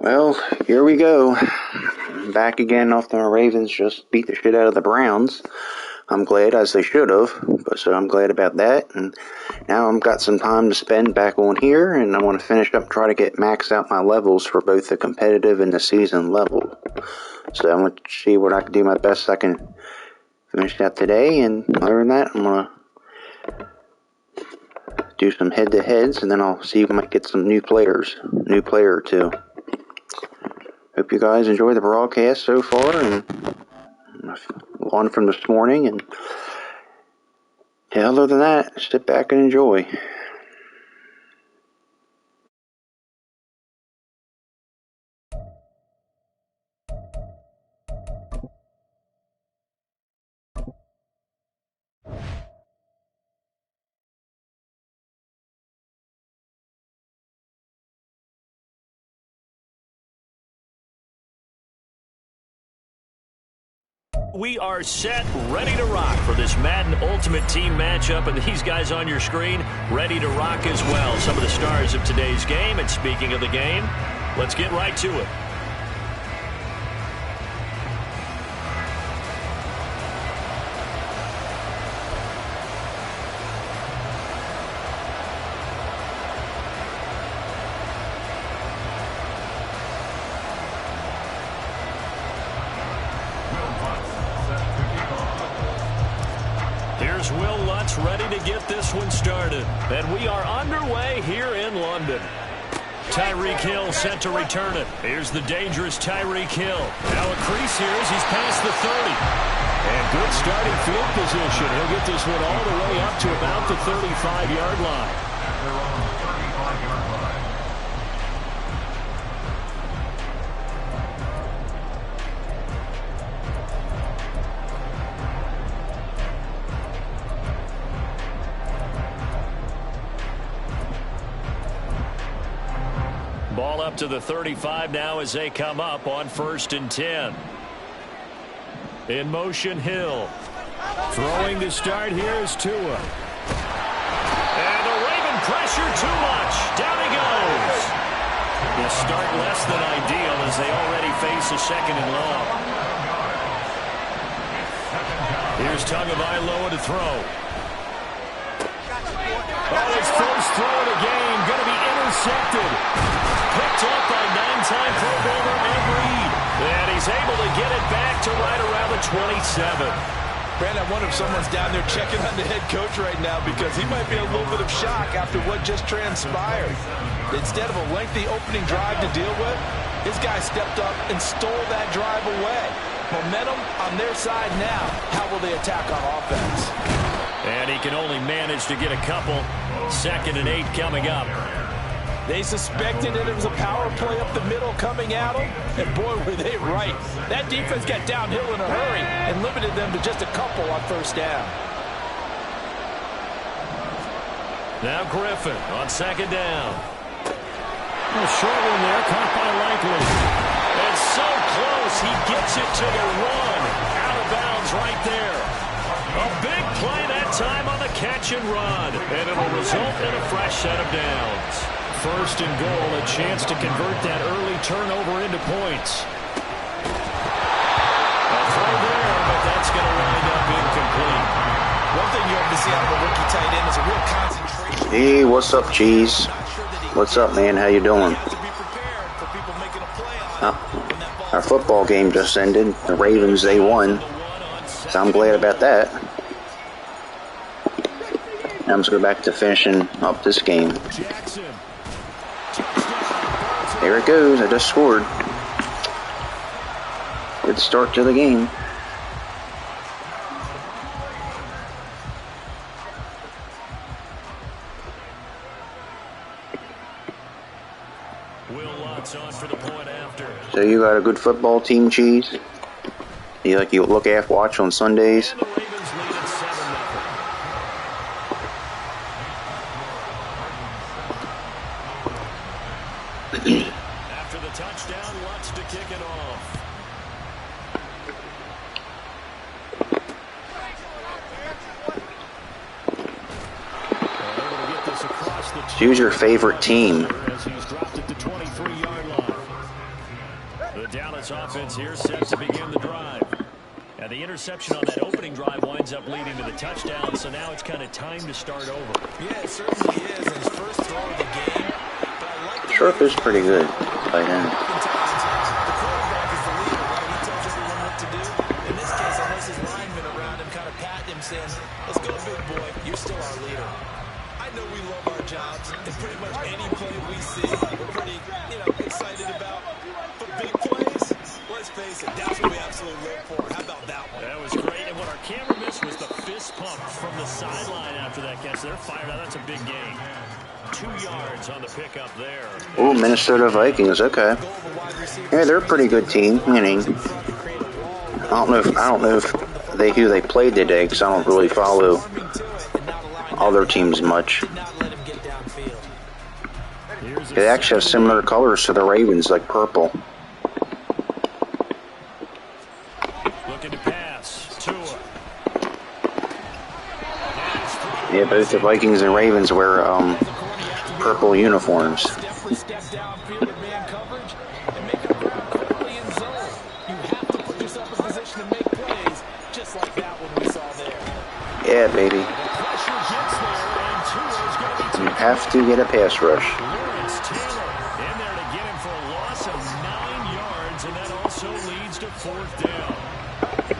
Well, here we go. Back again after the Ravens just beat the shit out of the Browns. I'm glad, as they should have, so I'm glad about that. And now I've got some time to spend back on here, and I want to finish up, try to get max out my levels for both the competitive and the season level. So I'm going to see what I can do my best so I can finish that today, and other than that, I'm going to do some head-to-heads, and then I'll see if I might get some new player or two. Hope you guys enjoy the broadcast so far, and on from this morning, and other than that, sit back and enjoy. We are set, ready to rock for this Madden Ultimate Team matchup, and these guys on your screen ready to rock as well. Some of the stars of today's game, and speaking of the game, let's get right to it. Ready to get this one started. And we are underway here in London. Tyreek Hill set to return it. Here's the dangerous Tyreek Hill. Now a crease here as he's past the 30. And good starting field position. He'll get this one all the way up to about the 35-yard line. They're on the 35-yard line. Ball up to the 35 now as they come up on 1st and 10. In motion, Hill. Throwing to start here is Tua. And the Raven pressure too much. Down he goes. The start less than ideal as they already face a 2nd and long. Here's Tagovailoa to throw. Oh, his first throw of the game going to be intercepted. Picked up by 9-time Pro Bowler Ed Reed. And he's able to get it back to right around the 27. Brandon, I wonder if someone's down there checking on the head coach right now because he might be in a little bit of shock after what just transpired. Instead of a lengthy opening drive to deal with, his guy stepped up and stole that drive away. Momentum on their side now. How will they attack on offense? And he can only manage to get a couple. 2nd and 8 coming up. They suspected that it was a power play up the middle coming at them, and boy, were they right. That defense got downhill in a hurry and limited them to just a couple on 1st down. Now Griffin on 2nd down. A short one there, caught by Likely. And so close, he gets it to the 1. Out of bounds right there. A big play that time on the catch and run, and it'll result in a fresh set of downs. 1st and goal, a chance to convert that early turnover into points. A throw there, but that's going to wind up incomplete. One thing you have to see out of a rookie tight end is a real concentration. Hey, what's up, Cheese? What's up, man? How you doing? Our football game just ended. The Ravens, they won. So I'm glad about that. Now I'm just going back to finishing up this game. There it goes. I just scored. Good start to the game. So you got a good football team, Cheese? You look after watch on Sundays? After the touchdown, Lutz to kick it off. Choose your favorite team. Dallas offense here set to begin the drive. And the interception on that opening drive winds up leading to the touchdown, so now it's kind of time to start over. Yeah, it certainly is. And his first throw of the game. But I like Sharp is pretty good by then. The quarterback is the leader, right? He tells everyone what to do. In this case, I notice his linemen around him kind of patting him, saying, "Let's go, big boy. You're still our leader." I know we love our jobs, and pretty much any play we see, we're pretty, excited about. But big plays, let's face it, that's what we absolutely live for. How about that one? That was great, and what our camera missed was the fist pump from the sideline after that catch. They're fired out. That's a big gain. 2 yards on the pickup there. Oh, Minnesota Vikings. Okay. Yeah, they're a pretty good team. Meaning, I don't know if who they played today, because I don't really follow other teams much. They actually have similar colors to the Ravens, like purple. Looking to pass. Tua. Yeah, both the Vikings and Ravens wear purple uniforms. Yeah, baby. You have to get a pass rush. In there to get him for a loss of 9 yards, and that also leads to 4th down.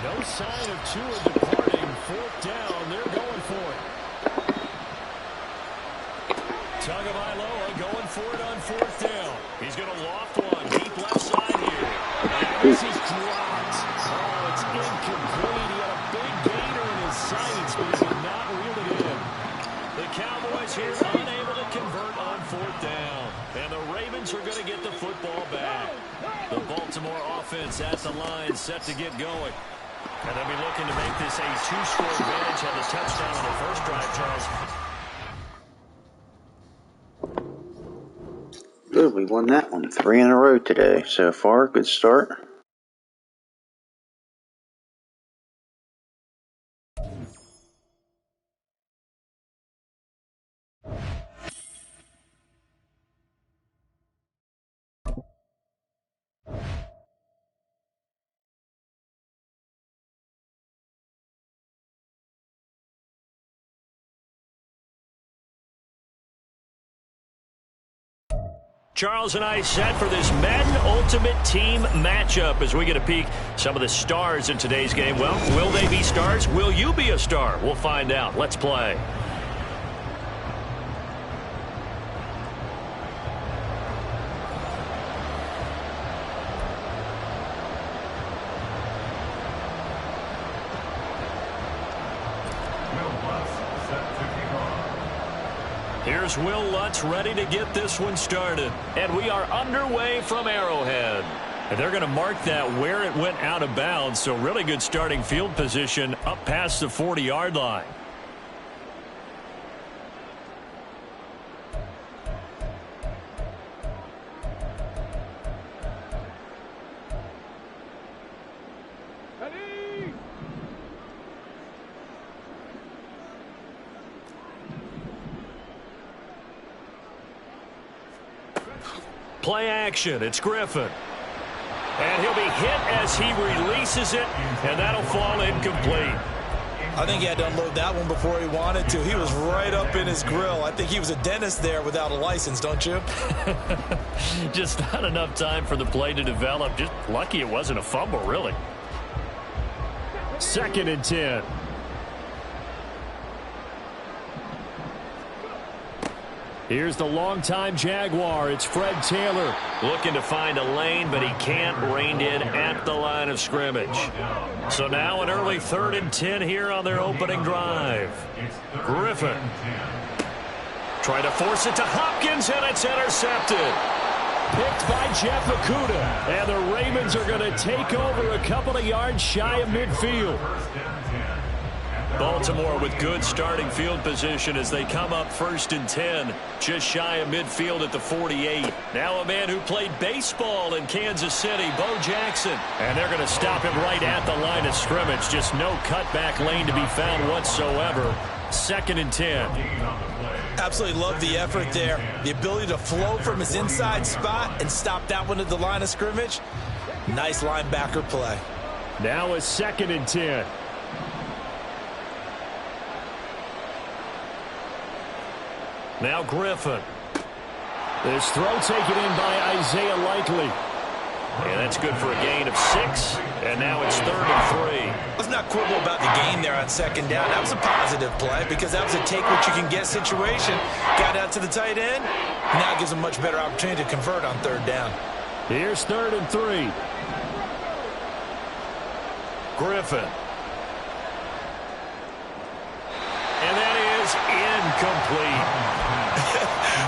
No sign of Tua departing. 4th down. They're going for it. Tagovailoa going for it on 4th down. He's going to loft one deep left side here. And this is dropped. Oh, it's incomplete. He had a big gainer in his sights, but he did not reel it in. The Cowboys here unable to convert on 4th down. And the Ravens are going to get the football back. The Baltimore offense at the line set to get going. And they'll be looking to make this a 2-score advantage on the touchdown on the first drive, Charles. Good, we won that one. 3 in a row today so far. Good start. Charles and I set for this Madden Ultimate Team matchup as we get a peek some of the stars in today's game. Well, will they be stars? Will you be a star? We'll find out. Let's play. Here's Will Lutz ready to get this one started. And we are underway from Arrowhead. And they're going to mark that where it went out of bounds. So really good starting field position up past the 40-yard line. Play action. It's Griffin. And he'll be hit as he releases it, and that'll fall incomplete. I think he had to unload that one before he wanted to. He was right up in his grill. I think he was a dentist there without a license, don't you? Just not enough time for the play to develop. Just lucky it wasn't a fumble, really. 2nd and 10. Here's the longtime Jaguar. It's Fred Taylor looking to find a lane, but he can't. Reined in at the line of scrimmage. So now an early 3rd and 10 here on their opening drive. Griffin trying to force it to Hopkins, and it's intercepted. Picked by Jeff Okudah. And the Ravens are going to take over a couple of yards shy of midfield. Baltimore with good starting field position as they come up 1st and 10, just shy of midfield at the 48. Now a man who played baseball in Kansas City, Bo Jackson. And they're going to stop him right at the line of scrimmage. Just no cutback lane to be found whatsoever. 2nd and 10. Absolutely love the effort there. The ability to flow from his inside spot and stop that one at the line of scrimmage. Nice linebacker play. Now a 2nd and 10. Now Griffin. This throw taken in by Isaiah Likely. And that's good for a gain of 6. And now it's 3rd and 3. Let's not quibble about the gain there on 2nd down. That was a positive play because that was a take-what-you-can-get situation. Got out to the tight end. Now it gives a much better opportunity to convert on 3rd down. Here's 3rd and 3. Griffin. And that is incomplete.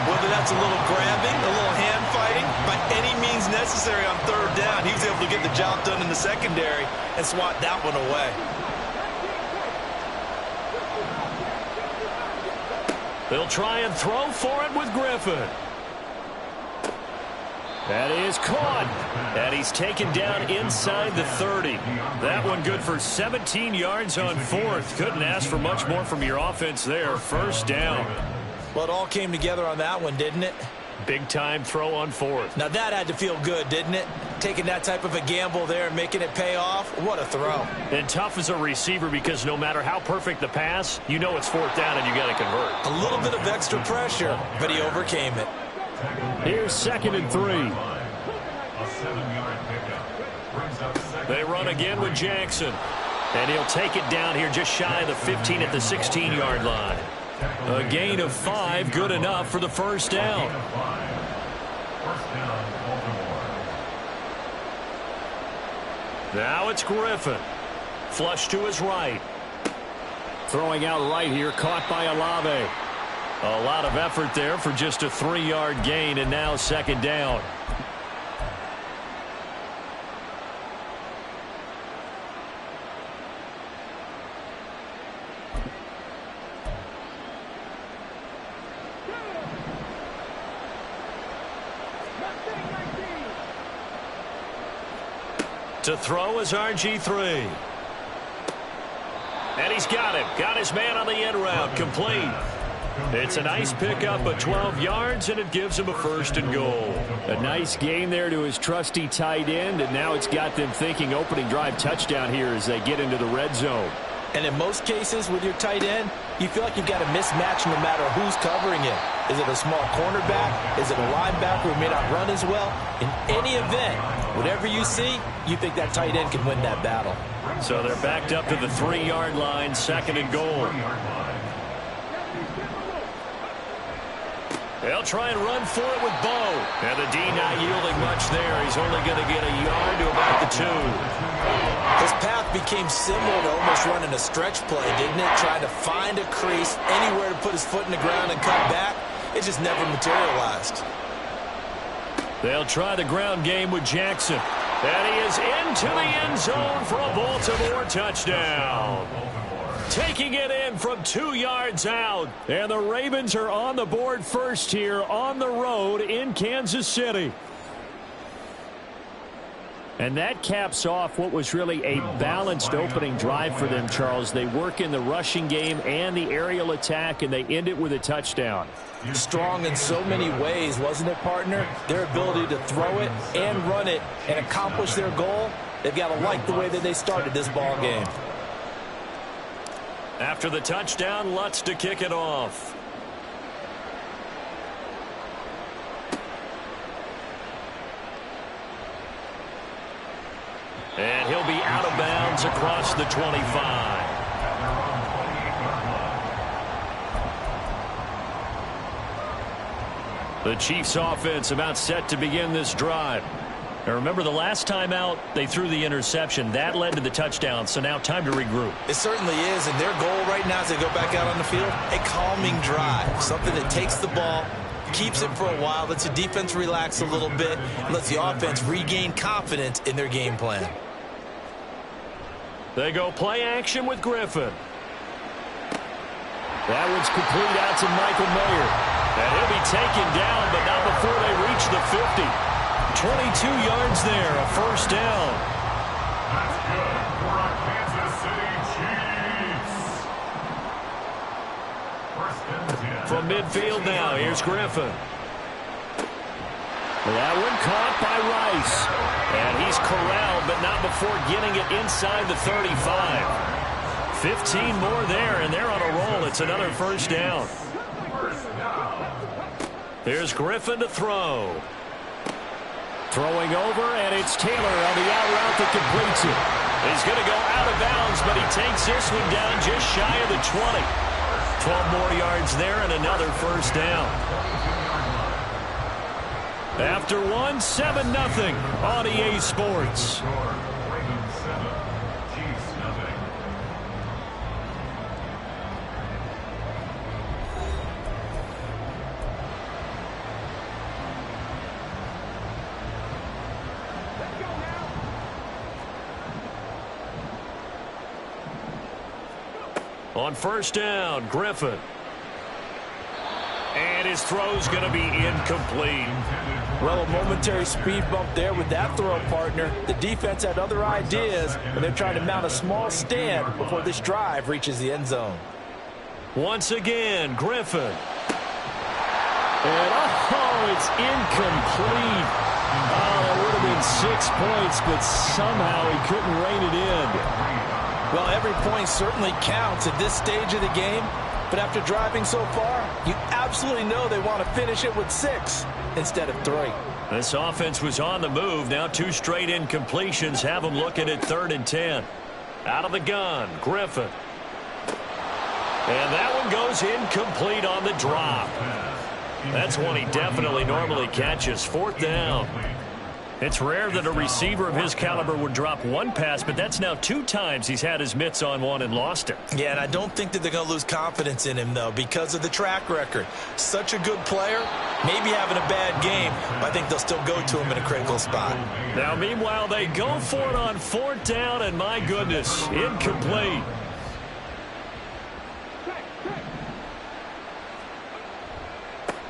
Whether that's a little grabbing, a little hand fighting, by any means necessary on 3rd down, he was able to get the job done in the secondary and swat that one away. They'll try and throw for it with Griffin. That is caught. And he's taken down inside the 30. That one good for 17 yards on 4th. Couldn't ask for much more from your offense there. 1st down. Well, it all came together on that one, didn't it? Big time throw on 4th. Now that had to feel good, didn't it? Taking that type of a gamble there and making it pay off. What a throw. And tough as a receiver because no matter how perfect the pass, you know it's 4th down and you got to convert. A little bit of extra pressure, but he overcame it. Here's 2nd and 3. They run again with Jackson. And he'll take it down here just shy of the 15 at the 16-yard line. A gain of 5, good enough for the 1st down. Now it's Griffin. Flush to his right. Throwing out right here, caught by Olave. A lot of effort there for just a 3-yard gain, and now 2nd down. To throw is RG3. And he's got him. Got his man on the end route. Complete. It's a nice pickup of 12 yards, and it gives him a 1st and goal. A nice gain there to his trusty tight end, and now it's got them thinking opening drive touchdown here as they get into the red zone. And in most cases with your tight end, you feel like you've got a mismatch no matter who's covering it. Is it a small cornerback? Is it a linebacker who may not run as well? In any event, whatever you see, you think that tight end can win that battle. So they're backed up to the 3-yard line, 2nd and goal. They'll try and run for it with Bo. And the D not yielding much there. He's only going to get a yard to about the 2. His path became similar to almost running a stretch play, didn't it? Trying to find a crease, anywhere to put his foot in the ground and cut back. It just never materialized. They'll try the ground game with Jackson. And he is into the end zone for a Baltimore touchdown. Taking it in from 2 yards out. And the Ravens are on the board first here on the road in Kansas City. And that caps off what was really a balanced opening drive for them, Charles. They work in the rushing game and the aerial attack, and they end it with a touchdown. Strong in so many ways, wasn't it, partner? Their ability to throw it and run it and accomplish their goal, they've got to like the way that they started this ball game. After the touchdown, Lutz to kick it off. And he'll be out of bounds across the 25. The Chiefs offense about set to begin this drive. Now remember, the last time out, they threw the interception. That led to the touchdown, so now time to regroup. It certainly is, and their goal right now as they go back out on the field, a calming drive. Something that takes the ball, keeps it for a while, lets the defense relax a little bit, and lets the offense regain confidence in their game plan. They go play action with Griffin. That one's complete out to Michael Mayer. And he'll be taken down, but not before they reach the 50. 22 yards there, a 1st down. That's good for our Kansas City Chiefs. 1st and 10. From midfield now, here's Griffin. That one caught by Rice. And he's corralled, but not before getting it inside the 35. 15 more there, and they're on a roll. It's another first down. Here's Griffin to throw. Throwing over, and it's Taylor on the out route that completes it. He's going to go out of bounds, but he takes this one down just shy of the 20. 12 more yards there and another first down. After one, 7-0 on EA Sports. On first down, Griffin. And his throw's going to be incomplete. Well, a momentary speed bump there with that throw, partner. The defense had other ideas, and they're trying to mount a small stand before this drive reaches the end zone. Once again, Griffin. And, it's incomplete. Oh, it would have been 6 points, but somehow he couldn't rein it in. Well, every point certainly counts at this stage of the game, but after driving so far, you absolutely know they want to finish it with 6 instead of 3. This offense was on the move. Now 2 straight incompletions have them looking at 3rd and 10. Out of the gun, Griffin. And that one goes incomplete on the drop. That's one he definitely normally catches. 4th down. It's rare that a receiver of his caliber would drop one pass, but that's now 2 times he's had his mitts on one and lost it. Yeah, and I don't think that they're going to lose confidence in him, though, because of the track record. Such a good player, maybe having a bad game, but I think they'll still go to him in a critical spot. Now, meanwhile, they go for it on 4th down, and my goodness, incomplete.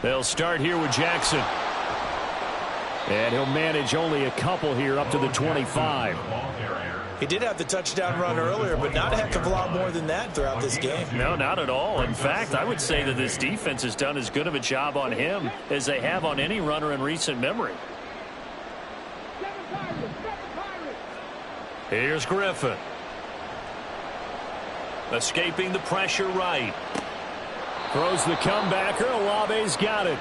They'll start here with Jackson. And he'll manage only a couple here up to the 25. He did have the touchdown run earlier, but not a heck of a lot more than that throughout this game. No, not at all. In fact, I would say that this defense has done as good of a job on him as they have on any runner in recent memory. Here's Griffin. Escaping the pressure right. Throws the comebacker. Olave's got it.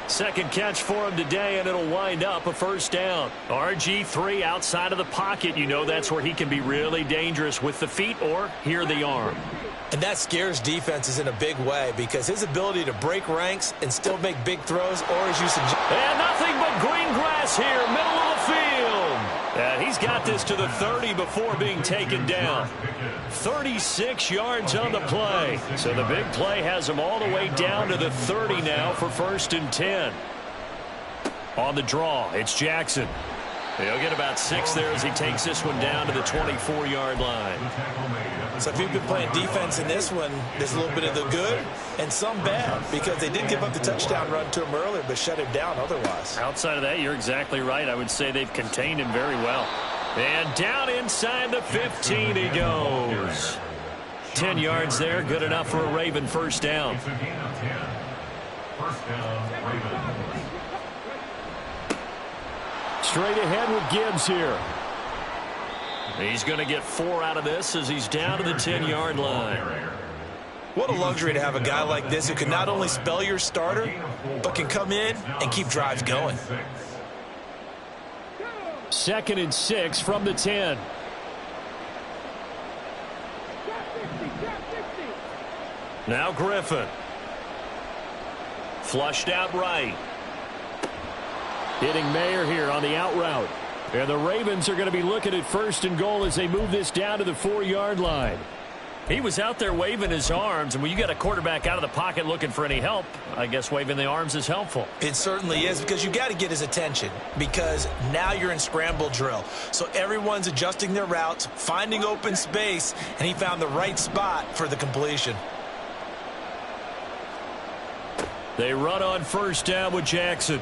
Second catch for him today, and it'll wind up a first down. RG3 outside of the pocket. You know that's where he can be really dangerous with the feet or here the arm. And that scares defenses in a big way because his ability to break ranks and still make big throws, or as you suggest. And nothing but green grass here, middle of the field. And he's got this to the 30 before being taken down. 36 yards on the play. So the big play has him all the way down to the 30 now for 1st and 10. On the draw, it's Jackson. He'll get about 6 there as he takes this one down to the 24-yard line. So if you've been playing defense in this one, there's a little bit of the good and some bad because they did give up the touchdown run to him earlier but shut him down otherwise. Outside of that, you're exactly right. I would say they've contained him very well. And down inside the 15 he goes. 10 yards there, good enough for a Raven first down. Straight ahead with Gibbs here. He's going to get 4 out of this as he's down to the 10-yard line. What a luxury to have a guy like this who can not only spell your starter, but can come in and keep drives going. 2nd and 6 from the 10. Now Griffin. Flushed out right. Hitting Mayer here on the out route. And the Ravens are going to be looking at 1st and goal as they move this down to the 4-yard line. He was out there waving his arms, and when you got a quarterback out of the pocket looking for any help, I guess waving the arms is helpful. It certainly is because you got to get his attention because now you're in scramble drill. So everyone's adjusting their routes, finding open space, and he found the right spot for the completion. They run on 1st down with Jackson.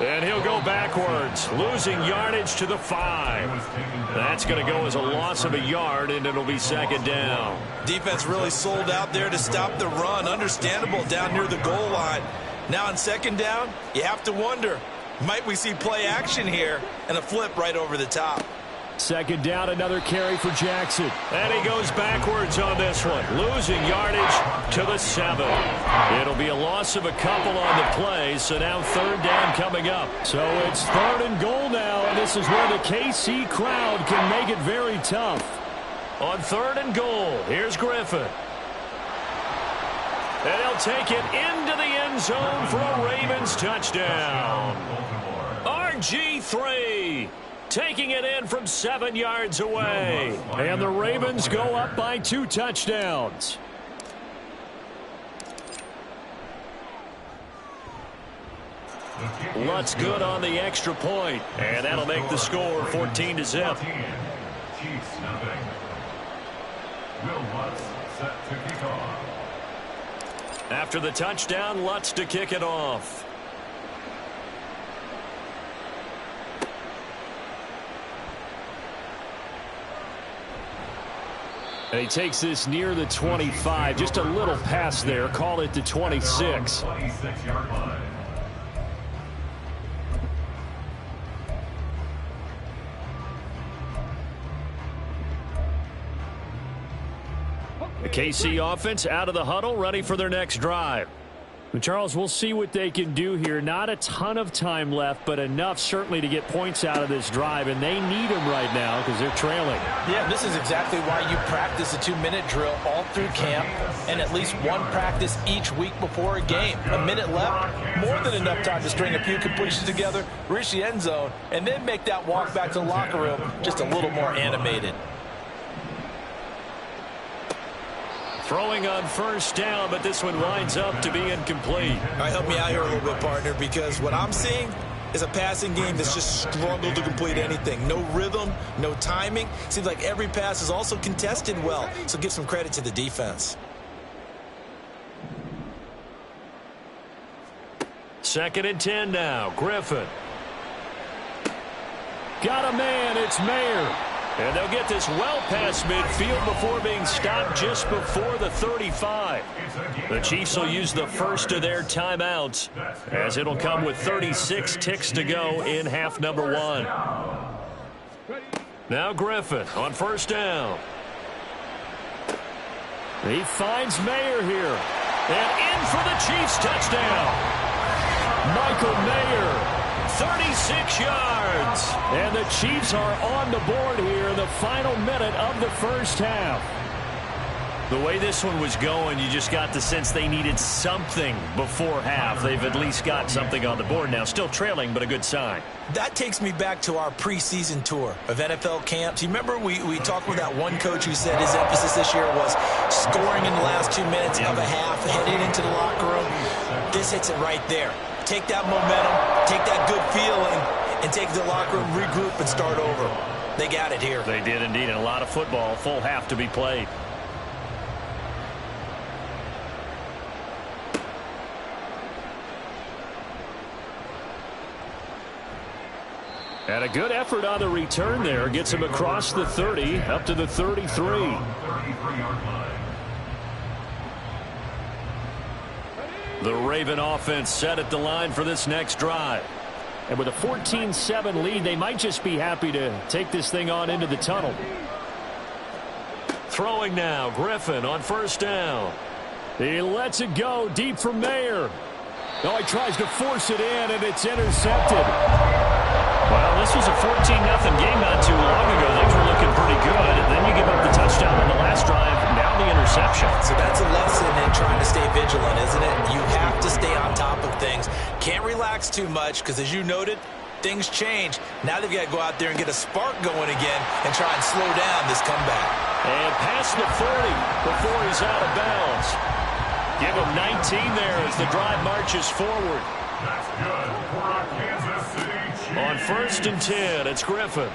And he'll go backwards, losing yardage to the 5. That's going to go as a loss of a yard, and it'll be 2nd down. Defense really sold out there to stop the run. Understandable down near the goal line. Now on 2nd down, you have to wonder, Might we see play action here and a flip right over the top. Second down, another carry for Jackson. And he goes backwards on this one, losing yardage to the 7. It'll be a loss of a couple on the play, so now third down coming up. So it's 3rd and goal now, and this is where the KC crowd can make it very tough. On 3rd and goal, here's Griffin. And he'll take it into the end zone for a Ravens touchdown. RG3 taking it in from 7 yards away. And the Ravens go up by 2 touchdowns. Lutz good on the extra point, and that'll make the score 14-0. Chiefs nothing. Will Lutz set to kick off. After the touchdown, Lutz to kick it off. And he takes this near the 25, just a little pass there, call it the 26. 26-yard line. The KC offense out of the huddle, ready for their next drive. And Charles, we'll see what they can do here. Not a ton of time left, but enough certainly to get points out of this drive, and they need them right now because they're trailing. Yeah, this is exactly why you practice a 2-minute drill all through camp and at least one practice each week before a game. A minute left, more than enough time to string a few completions together, reach the end zone, and then make that walk back to the locker room just a little more animated. Throwing on first down, but this one winds up to be incomplete. All right, help me out here a little bit, partner, because what I'm seeing is a passing game that's just struggled to complete anything. No rhythm, no timing. Seems like every pass is also contested well, so give some credit to the defense. 2nd and 10 now. Griffin. Got a man. It's Mayer. And they'll get this well past midfield before being stopped just before the 35. The Chiefs will use the first of their timeouts, as it'll come with 36 ticks to go in half number 1. Now Griffin on first down. He finds Mayer here. And in for the Chiefs touchdown. Michael Mayer. 36 yards. And the Chiefs are on the board here in the final minute of the first half. The way this one was going, you just got the sense they needed something before half. They've at least got something on the board now. Still trailing, but a good sign. That takes me back to our preseason tour of NFL camps. You remember we talked with that one coach who said his emphasis this year was scoring in the last 2 minutes of a half, heading into the locker room. This hits it right there. Take that momentum, take that good feeling, and take the locker room, regroup, and start over. They got it here. They did indeed, and a lot of football, full half to be played. And a good effort on the return there. Gets him across the 30, up to the 33. The Raven offense set at the line for this next drive. And with a 14-7 lead, they might just be happy to take this thing on into the tunnel. Throwing now, Griffin on first down. He lets it go deep from Mayer. Oh, he tries to force it in, and it's intercepted. Well, this was a 14-0 game not too long ago. Things were looking pretty good, and then you give up the touchdown on the last drive, now the interception. So that's a lesson in trying to stay vigilant, isn't it? You have to stay on top of things. Can't relax too much because, as you noted, things change. Now they've got to go out there and get a spark going again and try and slow down this comeback. And past the 40 before he's out of bounds. Give him 19 there as the drive marches forward. That's good for a Kansas City Chiefs. On 1st and 10, it's Griffin.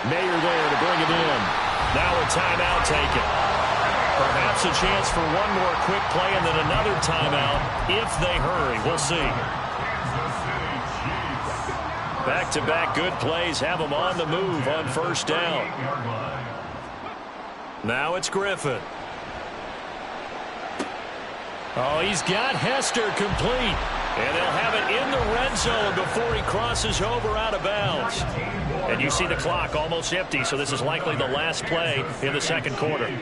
Mayer there to bring it in. Now a timeout taken. Perhaps a chance for one more quick play and then another timeout if they hurry. We'll see. Back-to-back good plays have them on the move on first down. Now it's Griffin. Oh, he's got Hester complete. And they'll have it in the red zone before he crosses over out of bounds. And you see the clock almost empty, so this is likely the last play in the second quarter.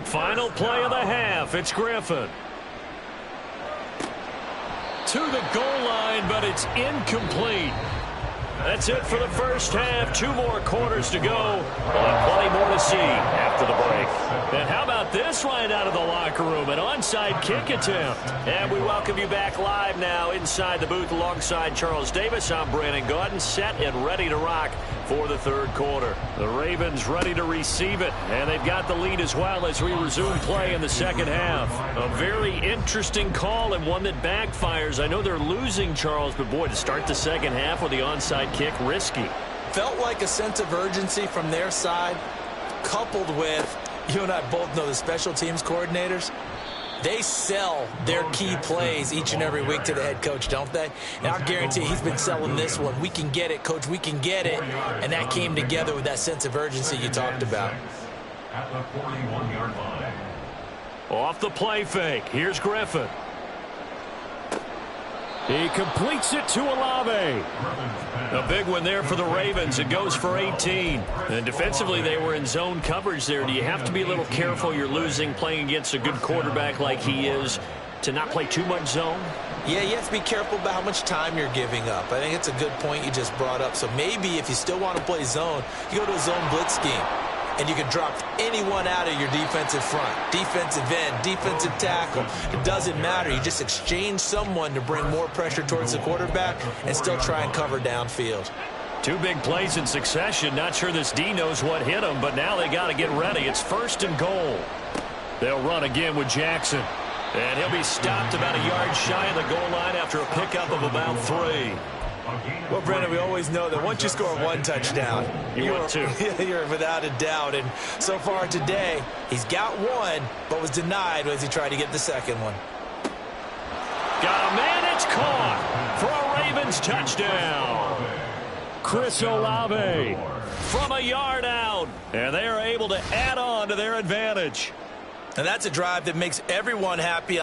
Final play of the half. It's Griffin. To the goal line, but it's incomplete. That's it for the first half. 2 more quarters to go. We'll have plenty more to see after the break. And how about this right out of the locker room? An onside kick attempt. And we welcome you back live now inside the booth alongside Charles Davis. I'm Brandon Gaudin, set and ready to rock for the third quarter. The Ravens ready to receive it, and they've got the lead as well as we resume play in the second half. A very interesting call and one that backfires. I know they're losing, Charles, but boy, to start the second half with the onside kick, risky. Felt like a sense of urgency from their side, coupled with, you and I both know the special teams coordinators, they sell their key plays each and every week to the head coach, don't they? And I guarantee he's been selling this one. We can get it, coach, we can get it. And that came together with that sense of urgency you talked about. At the 41-yard line. Off the play fake, here's Griffin. He completes it to Olave. A big one there for the Ravens. It goes for 18. And defensively, they were in zone coverage there. Do you have to be a little careful? You're losing playing against a good quarterback like he is to not play too much zone? Yeah, you have to be careful about how much time you're giving up. I think it's a good point you just brought up. So maybe if you still want to play zone, you go to a zone blitz scheme. And you can drop anyone out of your defensive front, defensive end, defensive tackle. It doesn't matter. You just exchange someone to bring more pressure towards the quarterback and still try and cover downfield. 2 big plays in succession. Not sure this D knows what hit him, but now they got to get ready. It's 1st and goal. They'll run again with Jackson. And he'll be stopped about a yard shy of the goal line after a pickup of about 3. Well, Brandon, we always know that once you score 1 touchdown, you're 2. You're without a doubt. And so far today, he's got 1, but was denied as he tried to get the second one. Got a man, it's caught for a Ravens touchdown. Chris Olave from a yard out. And they are able to add on to their advantage. And that's a drive that makes everyone happy.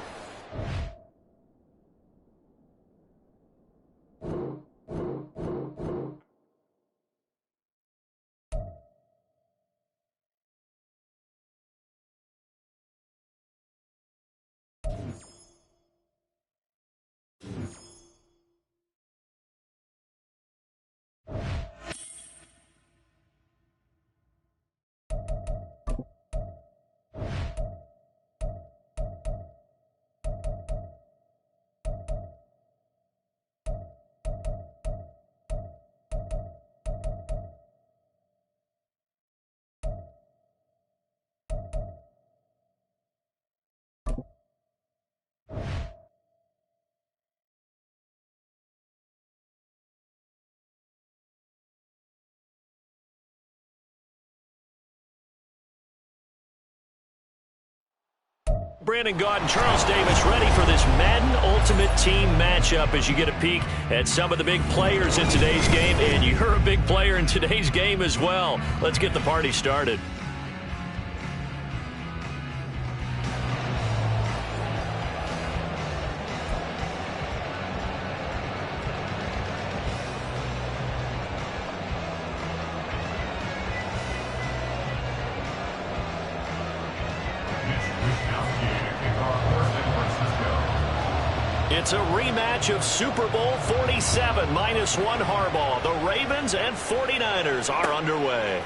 Brandon Gaudin, Charles Davis ready for this Madden Ultimate Team matchup as you get a peek at some of the big players in today's game. And you're a big player in today's game as well. Let's get the party started. It's a rematch of Super Bowl 47 -1 Harbaugh. The Ravens and 49ers are underway.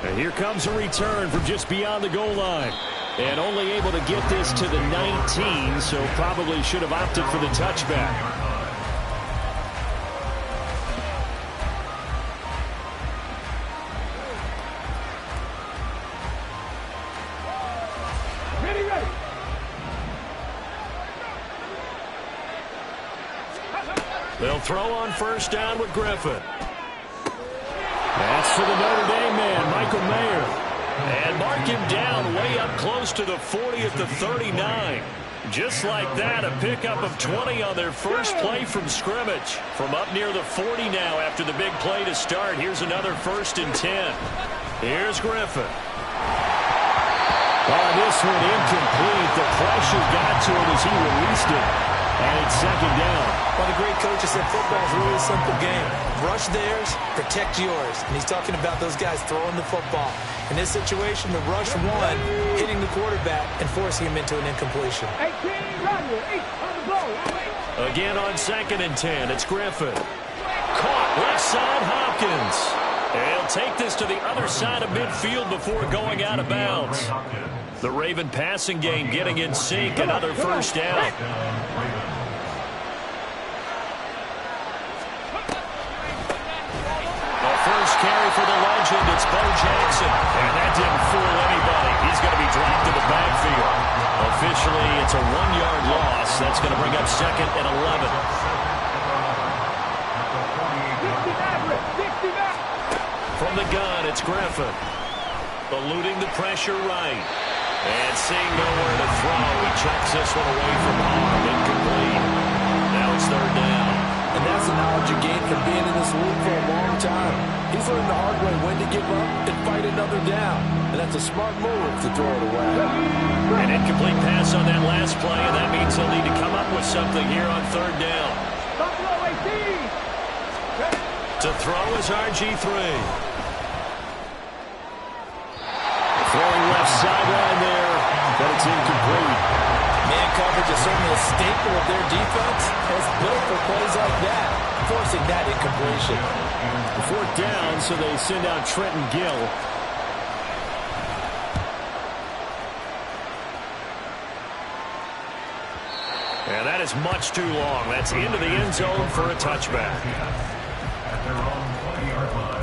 And here comes a return from just beyond the goal line. And only able to get this to the 19, so probably should have opted for the touchback. They'll throw on first down with Griffin. That's for the Notre Dame man, Michael Mayer. And mark him down way up close to the 40 at the 39. Just like that, a pickup of 20 on their first play from scrimmage. From up near the 40 now after the big play to start. Here's another 1st and 10. Here's Griffin. Oh, this one incomplete. The pressure got to him as he released it. And it's second down. Well, the great coach has said football is really a simple game. Rush theirs, protect yours. And he's talking about those guys throwing the football. In this situation, the rush one, hitting the quarterback and forcing him into an incompletion. Again on 2nd and 10, it's Griffin. Caught left side, Hopkins. He'll take this to the other side of midfield before going out of bounds. The Raven passing game getting in sync, another first down. The first carry for the legend, it's Bo Jackson. And that didn't fool anybody. He's going to be dropped to the backfield. Officially, it's a 1-yard loss. That's going to bring up 2nd and 11. From the gun, it's Griffin. Eluding the pressure right. And seeing nowhere to throw, he checks this one away from home. Incomplete. Now it's 3rd down. And that's the knowledge you gain from being in this league for a long time. He's learned the hard way when to give up and fight another down. And that's a smart move to throw it away. An incomplete pass on that last play, and that means he'll need to come up with something here on 3rd down. To throw is RG3. Throwing left sideline there, but it's incomplete. Man coverage is certainly a staple of their defense. It's built for plays like that, forcing that incompletion. 4th down, so they send out Trenton Gill. And that is much too long. That's into the end zone for a touchback. At their own 20-yard line.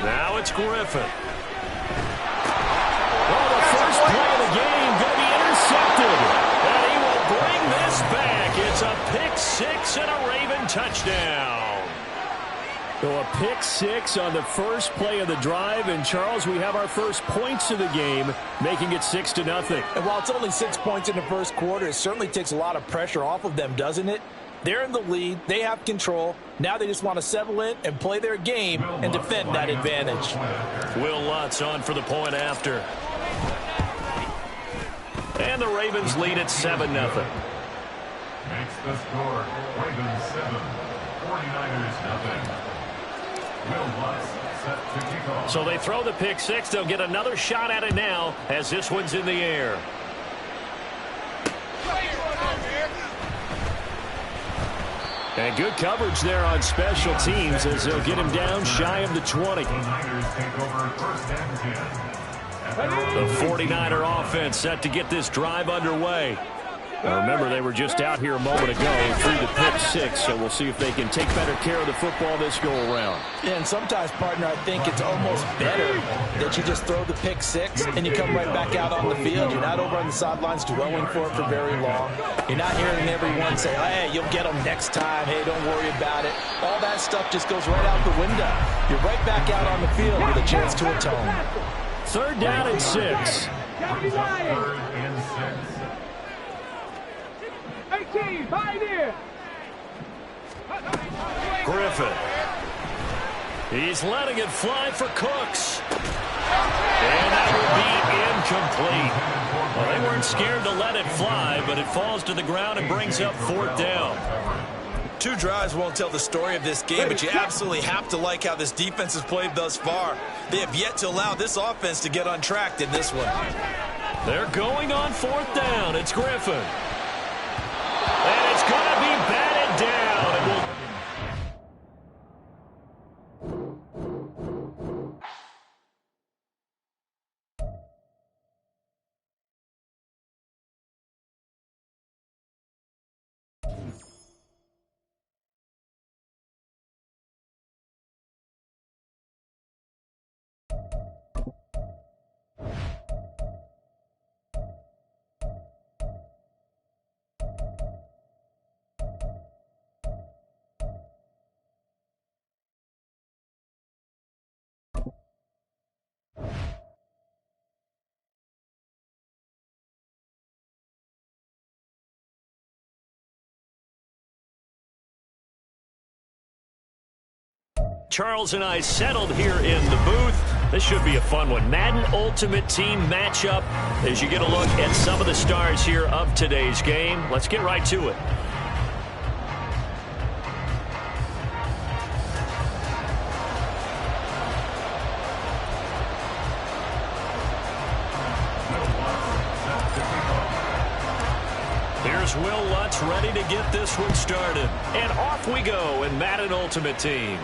Now it's Griffin. Oh, the first play of the game going to be intercepted. And he will bring this back. It's a pick 6 and a Raven touchdown. So a pick 6 on the first play of the drive. And, Charles, we have our first points of the game, making it 6-0. And while it's only 6 points in the first quarter, it certainly takes a lot of pressure off of them, doesn't it? They're in the lead. They have control. Now they just want to settle in and play their game and defend that advantage. Will Lutz on for the point after. And the Ravens lead at 7-0. Makes the score Ravens 7, 49ers nothing. Will Lutz set to kick off. So they throw the pick 6. They'll get another shot at it now as this one's in the air. And good coverage there on special teams as they'll get him down shy of the 20. The Niners take over 1st and 10. The 49er offense set to get this drive underway. Now remember, they were just out here a moment ago through the pick 6, so we'll see if they can take better care of the football this go-around. Yeah, and sometimes, partner, I think it's almost better that you just throw the pick 6 and you come right back out on the field. You're not over on the sidelines dwelling for it for very long. You're not hearing everyone say, hey, you'll get them next time. Hey, don't worry about it. All that stuff just goes right out the window. You're right back out on the field with a chance to atone. 3rd down and 6. 3rd and 6. Griffin. He's letting it fly for Cooks. And that will be incomplete. Well, they weren't scared to let it fly, but it falls to the ground and brings up 4th down. 2 drives won't tell the story of this game, but you absolutely have to like how this defense has played thus far. They have yet to allow this offense to get untracked in this one. They're going on 4th down. It's Griffin. And it's going to be batted down. It will Charles and I settled here in the booth. This should be a fun one. Madden Ultimate Team matchup as you get a look at some of the stars here of today's game. Let's get right to it. Here's Will Lutz ready to get this one started. And off we go in Madden Ultimate Team.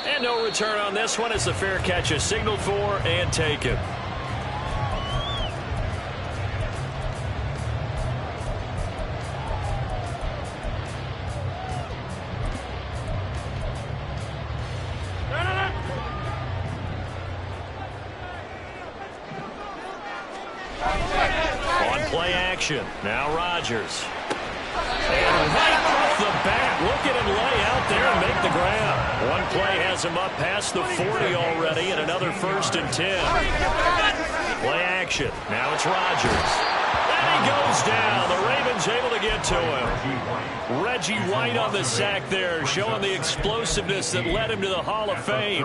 And no return on this one as the fair catch is signaled for and taken. On play action. Now Rodgers. And right off the bat, look at him lay out there and make the grab. One play has him up past the 40 already and another 1st and 10. Play action. Now it's Rodgers. And he goes down. The Ravens able to get to him. Reggie White on the sack there, showing the explosiveness that led him to the Hall of Fame.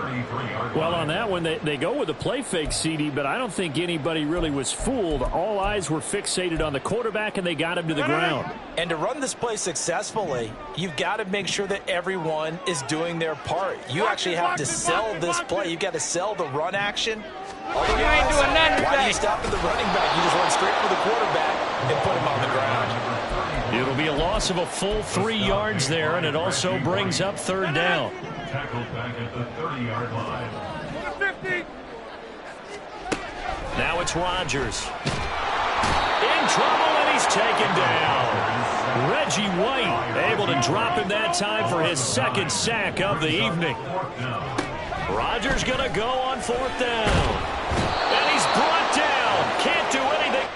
Well, on that one, they go with a play fake, CD, but I don't think anybody really was fooled. All eyes were fixated on the quarterback, and they got him to the ground. And to run this play successfully, you've got to make sure that everyone is doing their part. You actually have to sell this play. You've got to sell the run action. Otherwise, why do you stop at the running back? You just run straight for the quarterback and put him on the ground. It'll be a loss of a full 3 yards there, and it also brings up 3rd down. Tackled back at the 30-yard line. Now it's Rodgers. In trouble, and he's taken down. Reggie White able to drop him that time for his 2nd sack of the evening. Rodgers going to go on 4th down. And he's brought down. Can't do anything.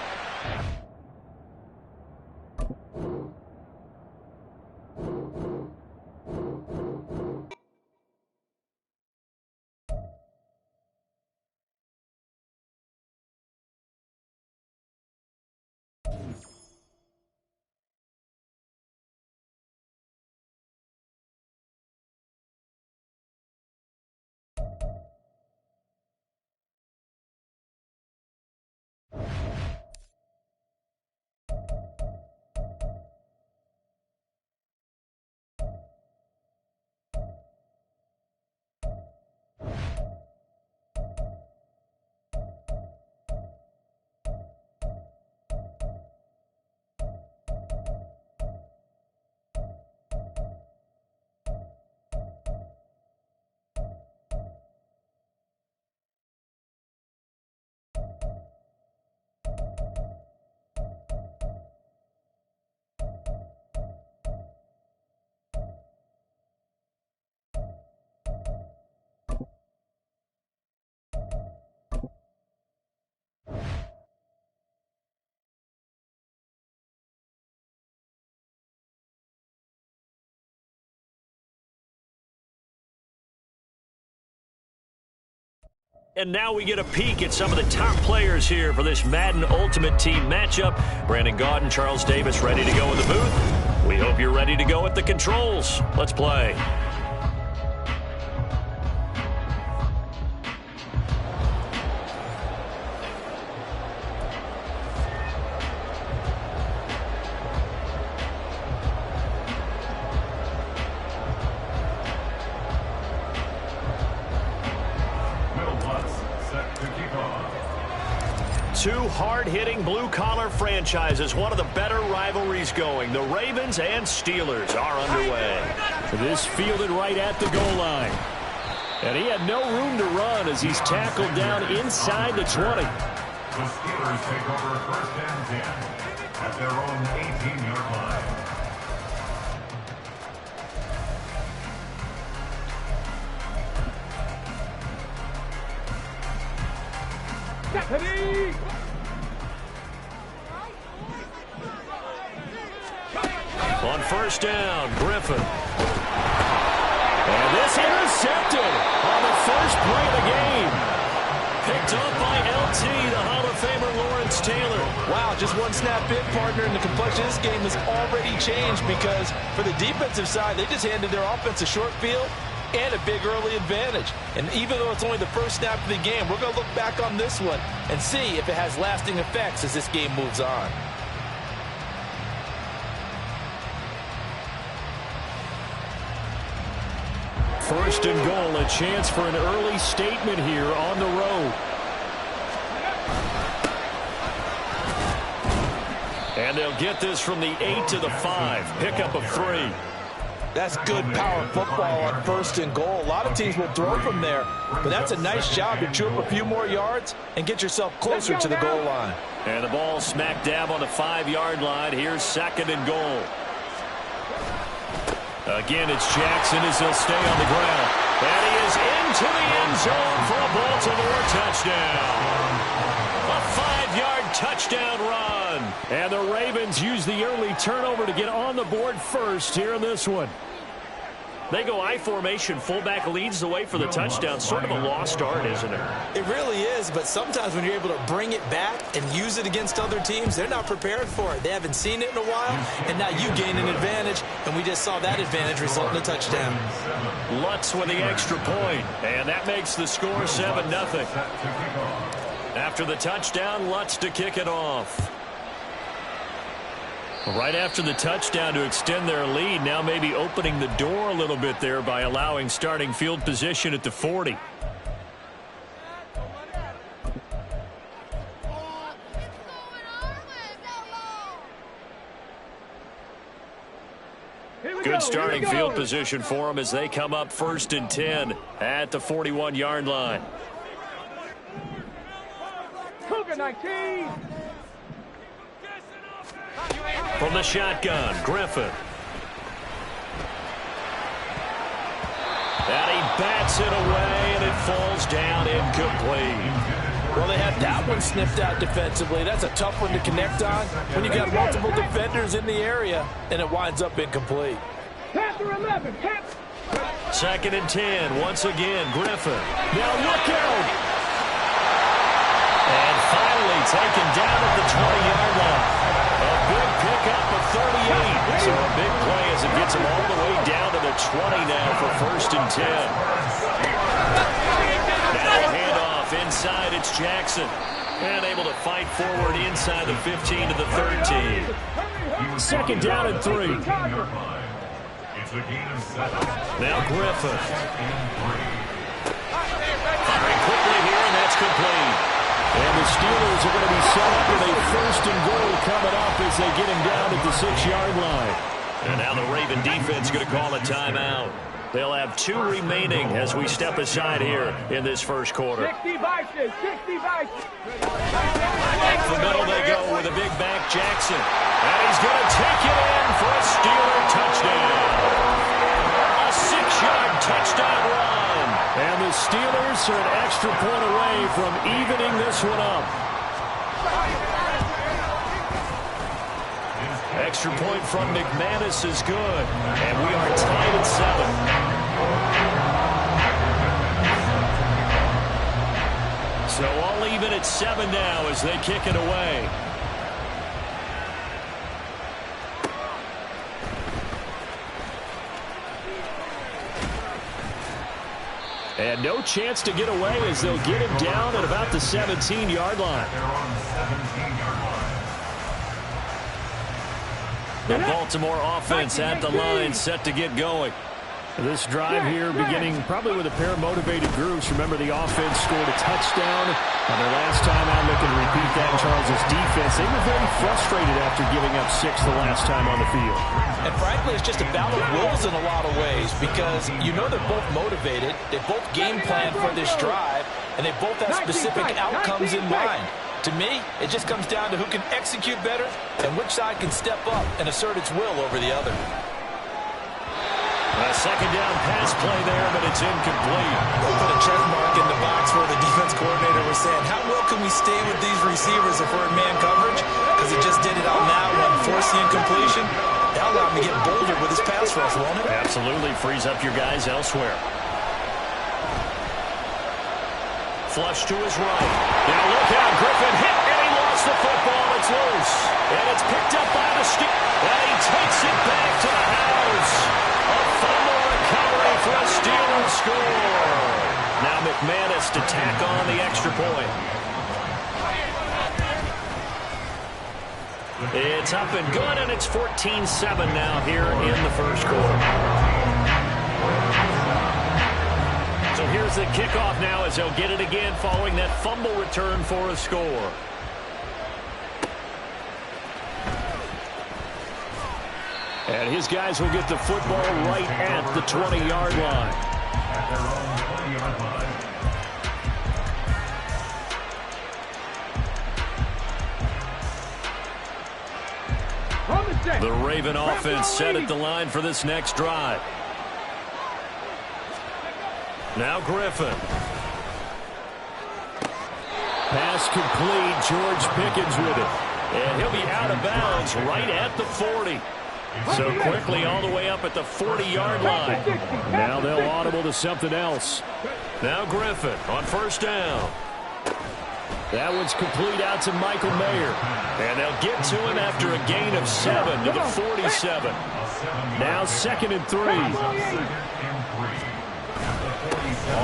And now we get a peek at some of the top players here for this Madden Ultimate Team matchup. Brandon Gaudin, Charles Davis ready to go in the booth. We hope you're ready to go at the controls. Let's play. Two hard-hitting blue-collar franchises, one of the better rivalries going. The Ravens and Steelers are underway. This fielded right at the goal line. And he had no room to run as he's tackled down inside the 20. The Steelers take over 1st and 10 at their own 18-yard line. On 1st down, Griffin. And this intercepted on the first play of the game. Picked up by LT, the Hall of Famer Lawrence Taylor. Wow, just one snap in, partner, and the complexion of this game has already changed because for the defensive side, they just handed their offense a short field, and a big early advantage. And even though it's only the first snap of the game, we're going to look back on this one and see if it has lasting effects as this game moves on. First and goal, a chance for an early statement here on the road. And they'll get this from the 8 to the 5. Pickup of 3. That's good power football on first and goal. A lot of teams will throw from there, but that's a nice job to chew up a few more yards and get yourself closer to the goal line. And the ball smack dab on the 5-yard line. Here's second and goal. Again, it's Jackson as he'll stay on the ground. And he is into the end zone for a Baltimore touchdown. A 5-yard touchdown run. And the Ravens use the early turnover to get on the board first here in this one. They go I formation. Fullback leads the way for the touchdown. Sort of a lost art, isn't it? It really is, but sometimes when you're able to bring it back and use it against other teams, they're not prepared for it. They haven't seen it in a while, and now you gain an advantage, and we just saw that advantage result in a touchdown. Lutz with the extra point, and that makes the score 7-0. After the touchdown, Lutz to kick it off. Right after the touchdown to extend their lead, now maybe opening the door a little bit there by allowing starting field position at the 40. Good starting field position for them as they come up 1st and 10 at the 41-yard line. Cougar 19. From the shotgun, Griffin. And he bats it away, and it falls down incomplete. Well, they had that one sniffed out defensively. That's a tough one to connect on when you got multiple defenders in the area, and it winds up incomplete. Panther 11. 2nd and 10, once again, Griffin. Now look out! And finally taken down at the 20-yard line. A big pickup of 38. So a big play as it gets him all the way down to the 20 now for 1st and 10. Now a handoff inside. It's Jackson. And able to fight forward inside the 15 to the 13. 2nd down and 3. Now Griffin. Firing quickly here, and that's complete. And the Steelers are going to be set up with a 1st and goal coming up as they get him down at the 6-yard line. And now the Raven defense is going to call a timeout. They'll have 2 remaining as we step aside here in this first quarter. 60 Vices. 60 Vices. Up the middle they go with a big back Jackson. And he's going to take it in for a Steeler touchdown. A 6-yard touchdown run. And the Steelers are an extra point away from evening this one up. Extra point from McManus is good. And we are tied at 7. So all even at 7 now as they kick it away. And no chance to get away as they'll get him down at about the 17-yard line. The Baltimore offense at the line set to get going. This drive here beginning probably with a pair of motivated groups. Remember, the offense scored a touchdown on their last time out. Looking to repeat that. Charles' defense, they were very frustrated after giving up 6 the last time on the field. And frankly, it's just a battle of wills in a lot of ways because you know they're both motivated. They both game plan for this drive, and they both have specific outcomes in mind. To me, it just comes down to who can execute better and which side can step up and assert its will over the other. A 2nd down pass play there, but it's incomplete. We'll put a check mark in the box where the defense coordinator was saying, how well can we stay with these receivers if we're in man coverage? Because he just did it on that one, forcing incompletion. That'll allow him to get bolder with his pass rush, won't it? Absolutely. Frees up your guys elsewhere. Flush to his right. Now look out. Griffin hit, and he lost gets the football. It's loose. And it's picked up by the Steelers. And he takes it back to the house. A fumble recovery for a Steelers score. Now McManus to tack on the extra point. It's up and good, and it's 14-7 now here in the first quarter. So here's the kickoff now as they'll get it again following that fumble return for a score. And his guys will get the football right at the 20-yard line. At their own 20-yard line. The Raven offense set at the line for this next drive. Now Griffin. Pass complete. George Pickens with it. And he'll be out of bounds right at the 40. So quickly all the way up at the 40-yard line. Now they'll audible to something else. Now Griffin on first down. That one's complete out to Michael Mayer. And they'll get to him after a gain of 7 to the 47. Now 2nd and 3.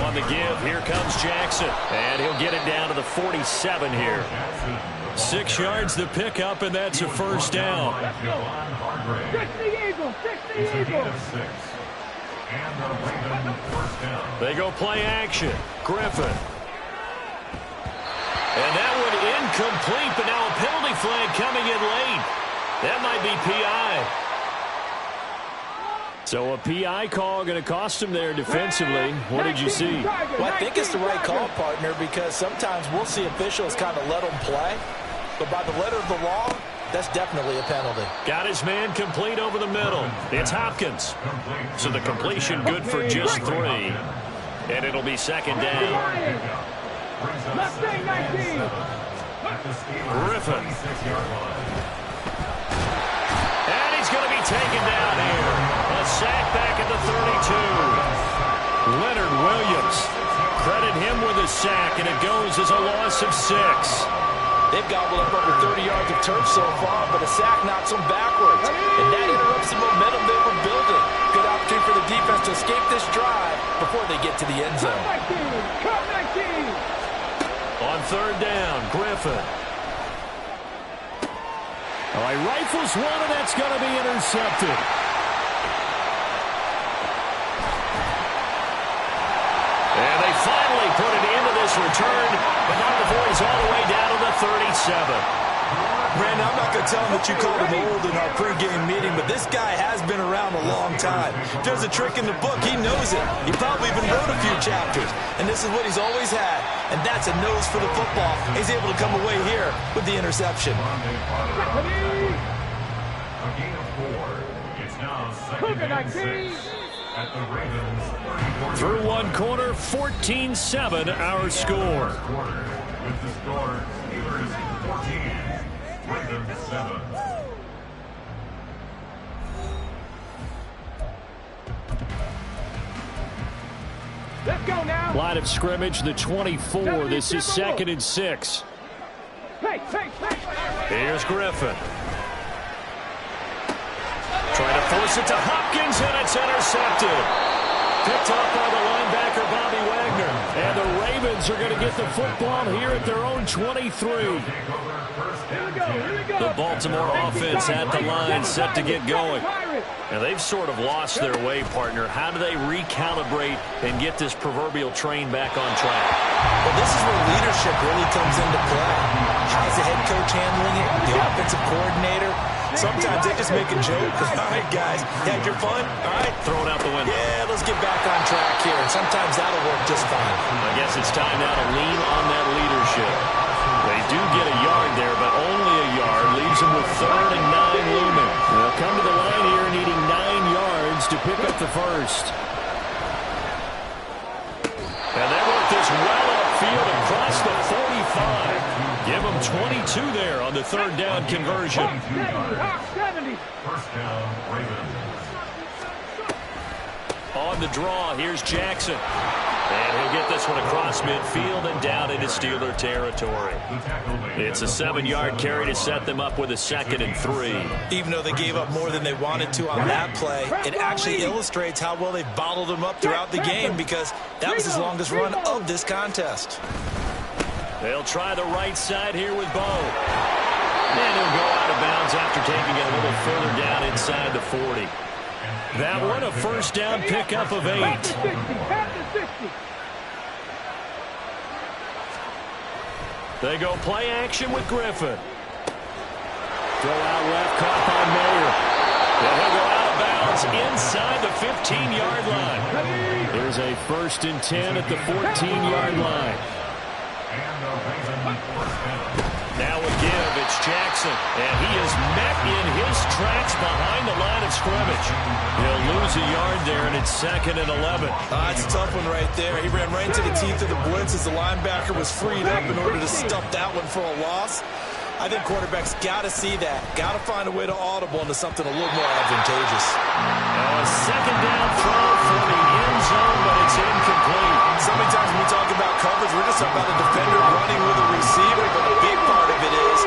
On the give, here comes Jackson. And he'll get it down to the 47 here. 6 yards to pick up, and that's a first down. 60 Eagles, 60 Eagles. They go play action. Griffin. And that one incomplete, but now a penalty flag coming in late. That might be PI. So a PI call going to cost him there defensively. What did you see? Well, I think it's the right call, partner, because sometimes we'll see officials kind of let them play. But by the letter of the law, that's definitely a penalty. Got his man complete over the middle. It's Hopkins. So the completion good for just 3. And it'll be 2nd down. Mustang 19. Griffin. And he's going to be taken down here. A sack back at the 32. Leonard Williams. Credit him with a sack, and it goes as a loss of 6. They've gobbled up over 30 yards of turf so far, but a sack knocks them backwards. And that interrupts the momentum they were building. Good opportunity for the defense to escape this drive before they get to the end zone. Cut 19. On 3rd down, Griffin. All right, rifles one, and that's going to be intercepted. And they finally put it into this return, but now the boys all the way down to the 37. Brandon, I'm not going to tell him that you called him old in our pregame meeting, but this guy has been around a long time. If there's a trick in the book, he knows it. He probably even wrote a few chapters, and this is what he's always had, and that's a nose for the football. He's able to come away here with the interception. A gain of 4. It's now 2nd and 6 at the Ravens 34. Through one quarter, 14-7 our score. With the score, Steelers 14, Ravens 7. Let's go now. Line of scrimmage, the 24. This is 2nd and 6. Hey. Here's Griffin. Trying to force it to Hopkins, and it's intercepted. Picked up by the linebacker, Bobby Wagner. And the Ravens are going to get the football here at their own 23. Here we go. The Baltimore offense at the line, set to get going. And they've sort of lost their way, partner. How do they recalibrate and get this proverbial train back on track? Well, this is where leadership really comes into play. How's the head coach handling it? The offensive coordinator? Sometimes they just make a joke. All right, guys, had your fun? All right. Throw it out the window. Yeah, let's get back on track here. And sometimes that'll work just fine. I guess it's time now to lean on that leadership. They do get a yard there, but only a yard. Leaves them with 3rd and 9 looming. They'll come to the line here needing 9 yards to pick up the first. And they work this well upfield across the 45. Give them 22 there on the 3rd down conversion. 70. First down, Ravens. On the draw, here's Jackson. And he'll get this one across midfield and down into Steeler territory. It's a 7-yard carry to set them up with a 2nd and 3. Even though they gave up more than they wanted to on that play, it actually illustrates how well they've bottled them up throughout the game because that was his longest run of this contest. They'll try the right side here with Bo. And he'll go out of bounds after taking it a little further down inside the 40. That one a first down pickup of 8. They go play action with Griffin. Throw out left, caught by Mayer. And he'll go out of bounds inside the 15-yard line. There's a 1st and 10 at the 14-yard line. Now with give, it's Jackson. And he is met in his tracks behind the line of scrimmage. He'll lose a yard there, and it's 2nd and 11. It's a tough one right there. He ran right into the teeth of the blitz as the linebacker was freed up in order to stuff that one for a loss. I think quarterbacks got to see that. Got to find a way to audible into something a little more advantageous. Now a 2nd down throw for the end zone, but it's incomplete. So many times when we talk about coverage, we're just talking about a defender running with a receiver, but a big part of it is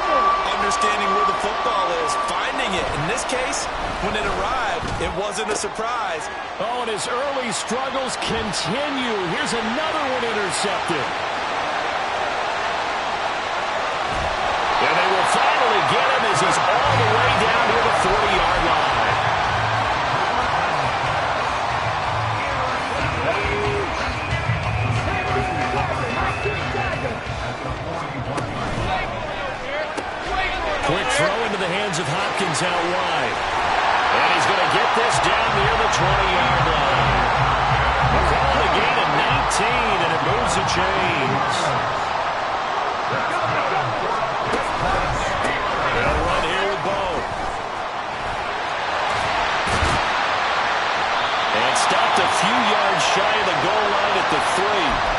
understanding where the football is, finding it. In this case, when it arrived, it wasn't a surprise. Oh, and his early struggles continue. Here's another one intercepted. And they will finally get him as he's all the way down to the 40-yard line. Quick throw into the hands of Hopkins out wide. And he's going to get this down near the 20-yard line. A call to gain of 19, and it moves the chains. They'll run here with Bo. And stopped a few yards shy of the goal line at the 3.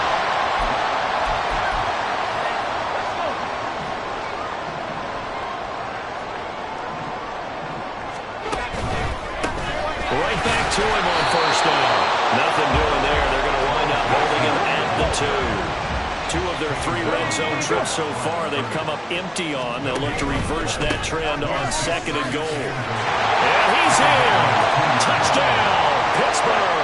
Right back to him on 1st down. Nothing doing there. They're going to wind up holding him at the 2. 2 of their 3 red zone trips so far they've come up empty on. They'll look to reverse that trend on 2nd and goal. And he's in. Touchdown, Pittsburgh.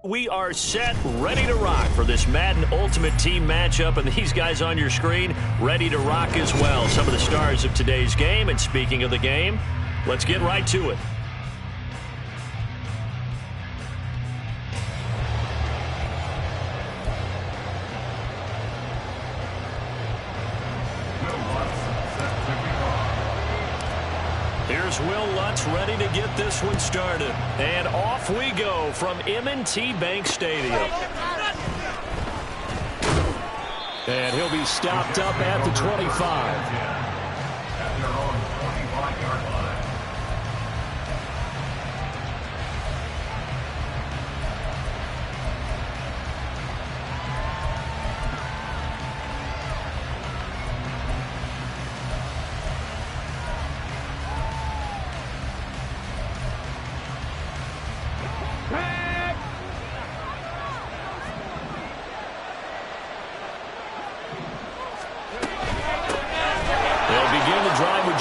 We are set, ready to rock for this Madden Ultimate Team matchup, and these guys on your screen ready to rock as well. Some of the stars of today's game, and speaking of the game, let's get right to it. Here's Will Lutz ready to get this one started. And off we go from M&T Bank Stadium. And he'll be stopped up at the 25. At their own 25-yard line.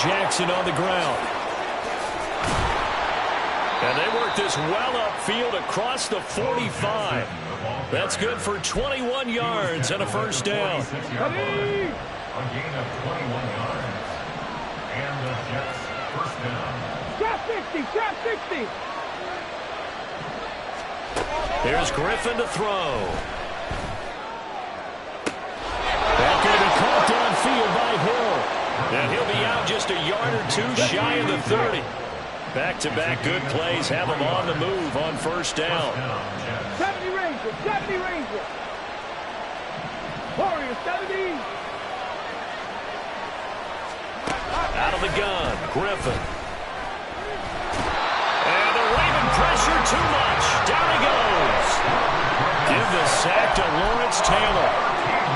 Jackson on the ground. And they work this well upfield across the 45. That's good for 21 yards and a first down. A gain of 21 yards. And the Jets first down. Trap 60, trap 60. Here's Griffin to throw. That's going to be caught downfield by Hill. And he'll be out just a yard or two shy of the 30. Back-to-back good plays have him on the move on first down. 70 Rangers, 70 Rangers. Warriors, 70. Out of the gun, Griffin. And the Raven pressure too much. Down he goes. Give the sack to Lawrence Taylor.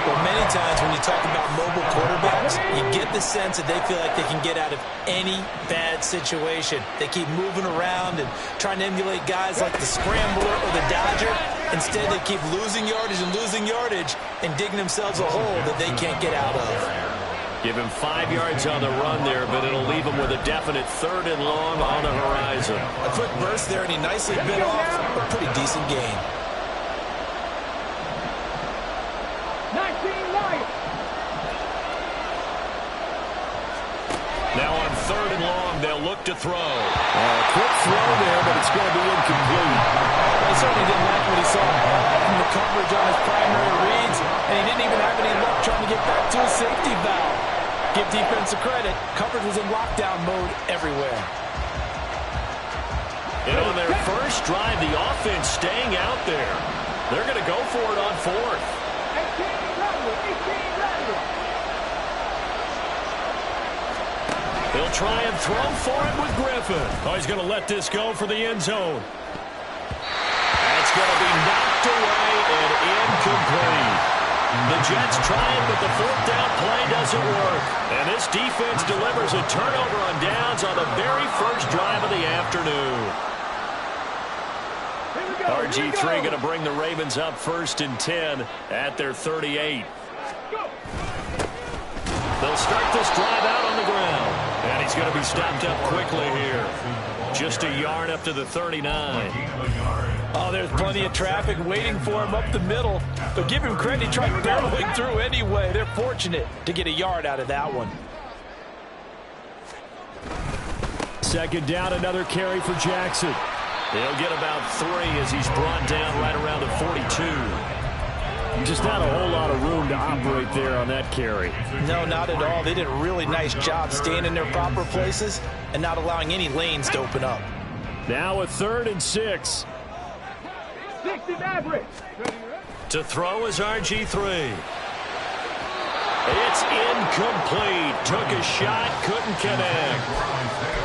Well, many times when you talk about mobile quarterbacks, you get the sense that they feel like they can get out of any bad situation. They keep moving around and trying to emulate guys like the Scrambler or the Dodger. Instead, they keep losing yardage and digging themselves a hole that they can't get out of. Give him 5 yards on the run there, but it'll leave him with a definite 3rd and long on the horizon. A quick burst there, and he nicely bit off a pretty decent gain. 19 Lions. Now on 3rd and long, they'll look to throw. Quick throw there, but it's going to be incomplete. He certainly didn't like what he saw from the coverage on his primary reads, and he didn't even have any luck trying to get back to his safety valve. Give defensive credit. Coverage was in lockdown mode everywhere. And on their first drive, the offense staying out there. They're going to go for it on 4th. 18 Redwood, 18 Redwood. He'll try and throw for it with Griffin. Oh, he's going to let this go for the end zone. That's going to be knocked away and incomplete. The Jets try it, but the 4th down play doesn't work. And this defense delivers a turnover on downs on the very first drive of the afternoon. RG3 going to bring the Ravens up 1st and 10 at their 38. They'll start this drive out on the ground. And he's going to be stopped up quickly here. Just a yard up to the 39. Oh, there's plenty of traffic waiting for him up the middle. But give him credit, he tried barreling through anyway. They're fortunate to get a yard out of that one. 2nd down, another carry for Jackson. He'll get about 3 as he's brought down right around the 42. Just not a whole lot of room to operate there on that carry. No, not at all. They did a really nice job staying in their proper places and not allowing any lanes to open up. Now a 3rd and 6. 60 Mavericks. To throw is RG3. It's incomplete. Took a shot, couldn't connect.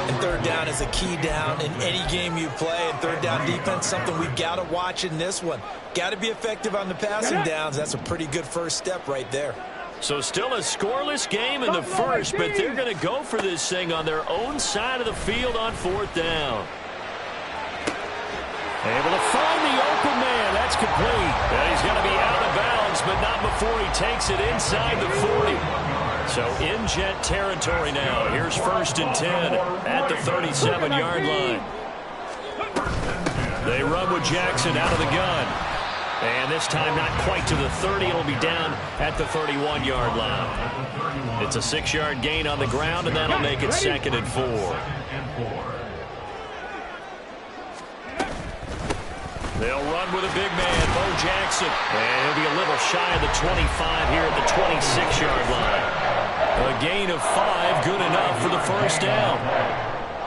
And 3rd down is a key down in any game you play. And 3rd down defense, something we've got to watch in this one. Got to be effective on the passing downs. That's a pretty good first step right there. So still a scoreless game in the first, but they're going to go for this thing on their own side of the field on 4th down. Able to find the open man. That's complete. And he's going to be out of bounds, but not before he takes it inside the 40. So in Jet territory now. Here's 1st and 10 at the 37-yard line. They run with Jackson out of the gun. And this time not quite to the 30. It'll be down at the 31-yard line. It's a 6-yard gain on the ground, and that'll make it 2nd and 4. They'll run with a big man, Bo Jackson. And he'll be a little shy of the 25 here at the 26-yard line. A gain of 5, good enough for the first down.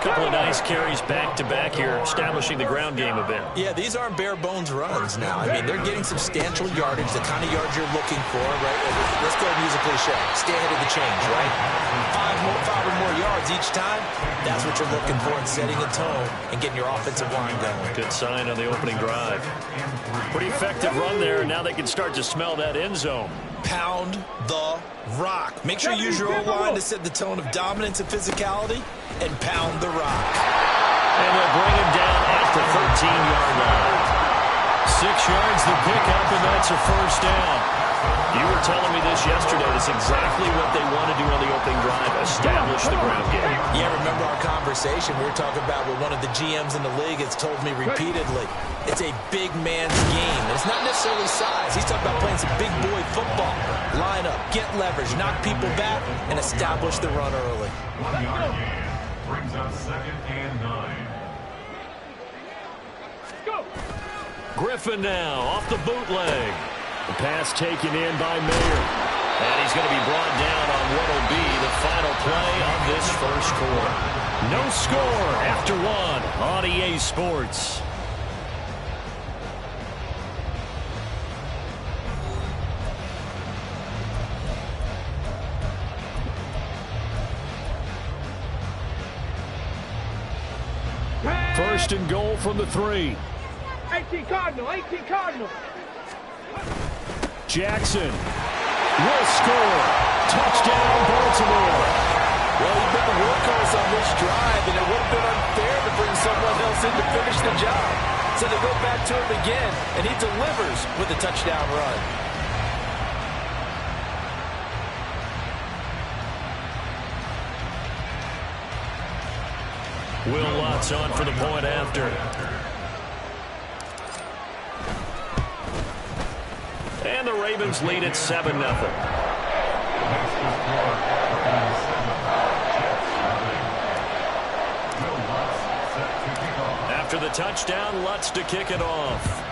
Couple of nice carries back-to-back here, establishing the ground game a bit. Yeah, these aren't bare-bones runs now. I mean, they're getting substantial yardage, the kind of yards you're looking for, right? Let's go use a cliche. Stay ahead of the change, right? 5 or more yards each time, that's what you're looking for in setting a tone and getting your offensive line going. Good sign on the opening drive. Pretty effective run there, and now they can start to smell that end zone. Pound the rock. Make sure you use your O-line to set the tone of dominance and physicality, and pound the rock. And they'll bring him down at the 13-yard line. 6 yards the pickup, and that's a first down. You were telling me this yesterday. It's exactly what they want to do on the opening drive, establish the ground game. Yeah, remember our conversation? We were talking about what one of the GMs in the league has told me repeatedly. It's a big man's game. And it's not necessarily size. He's talking about playing some big boy football. Line up, get leverage, knock people back, and establish the run early. 1 yard gain. Brings up 2nd and 9. Griffin now off the bootleg. The pass taken in by Mayer. And he's going to be brought down on what will be the final play of this first quarter. No score after 1 on EA Sports. First and goal from the 3. 18 Cardinal, 18 Cardinal. Jackson will score. Touchdown, Baltimore. Well, he's been the workhorse on this drive, and it would have been unfair to bring someone else in to finish the job. So they go back to him again, and he delivers with a touchdown run. Will Lutz on for the point after. And the Ravens lead at 7-0. After the touchdown, Lutz to kick it off.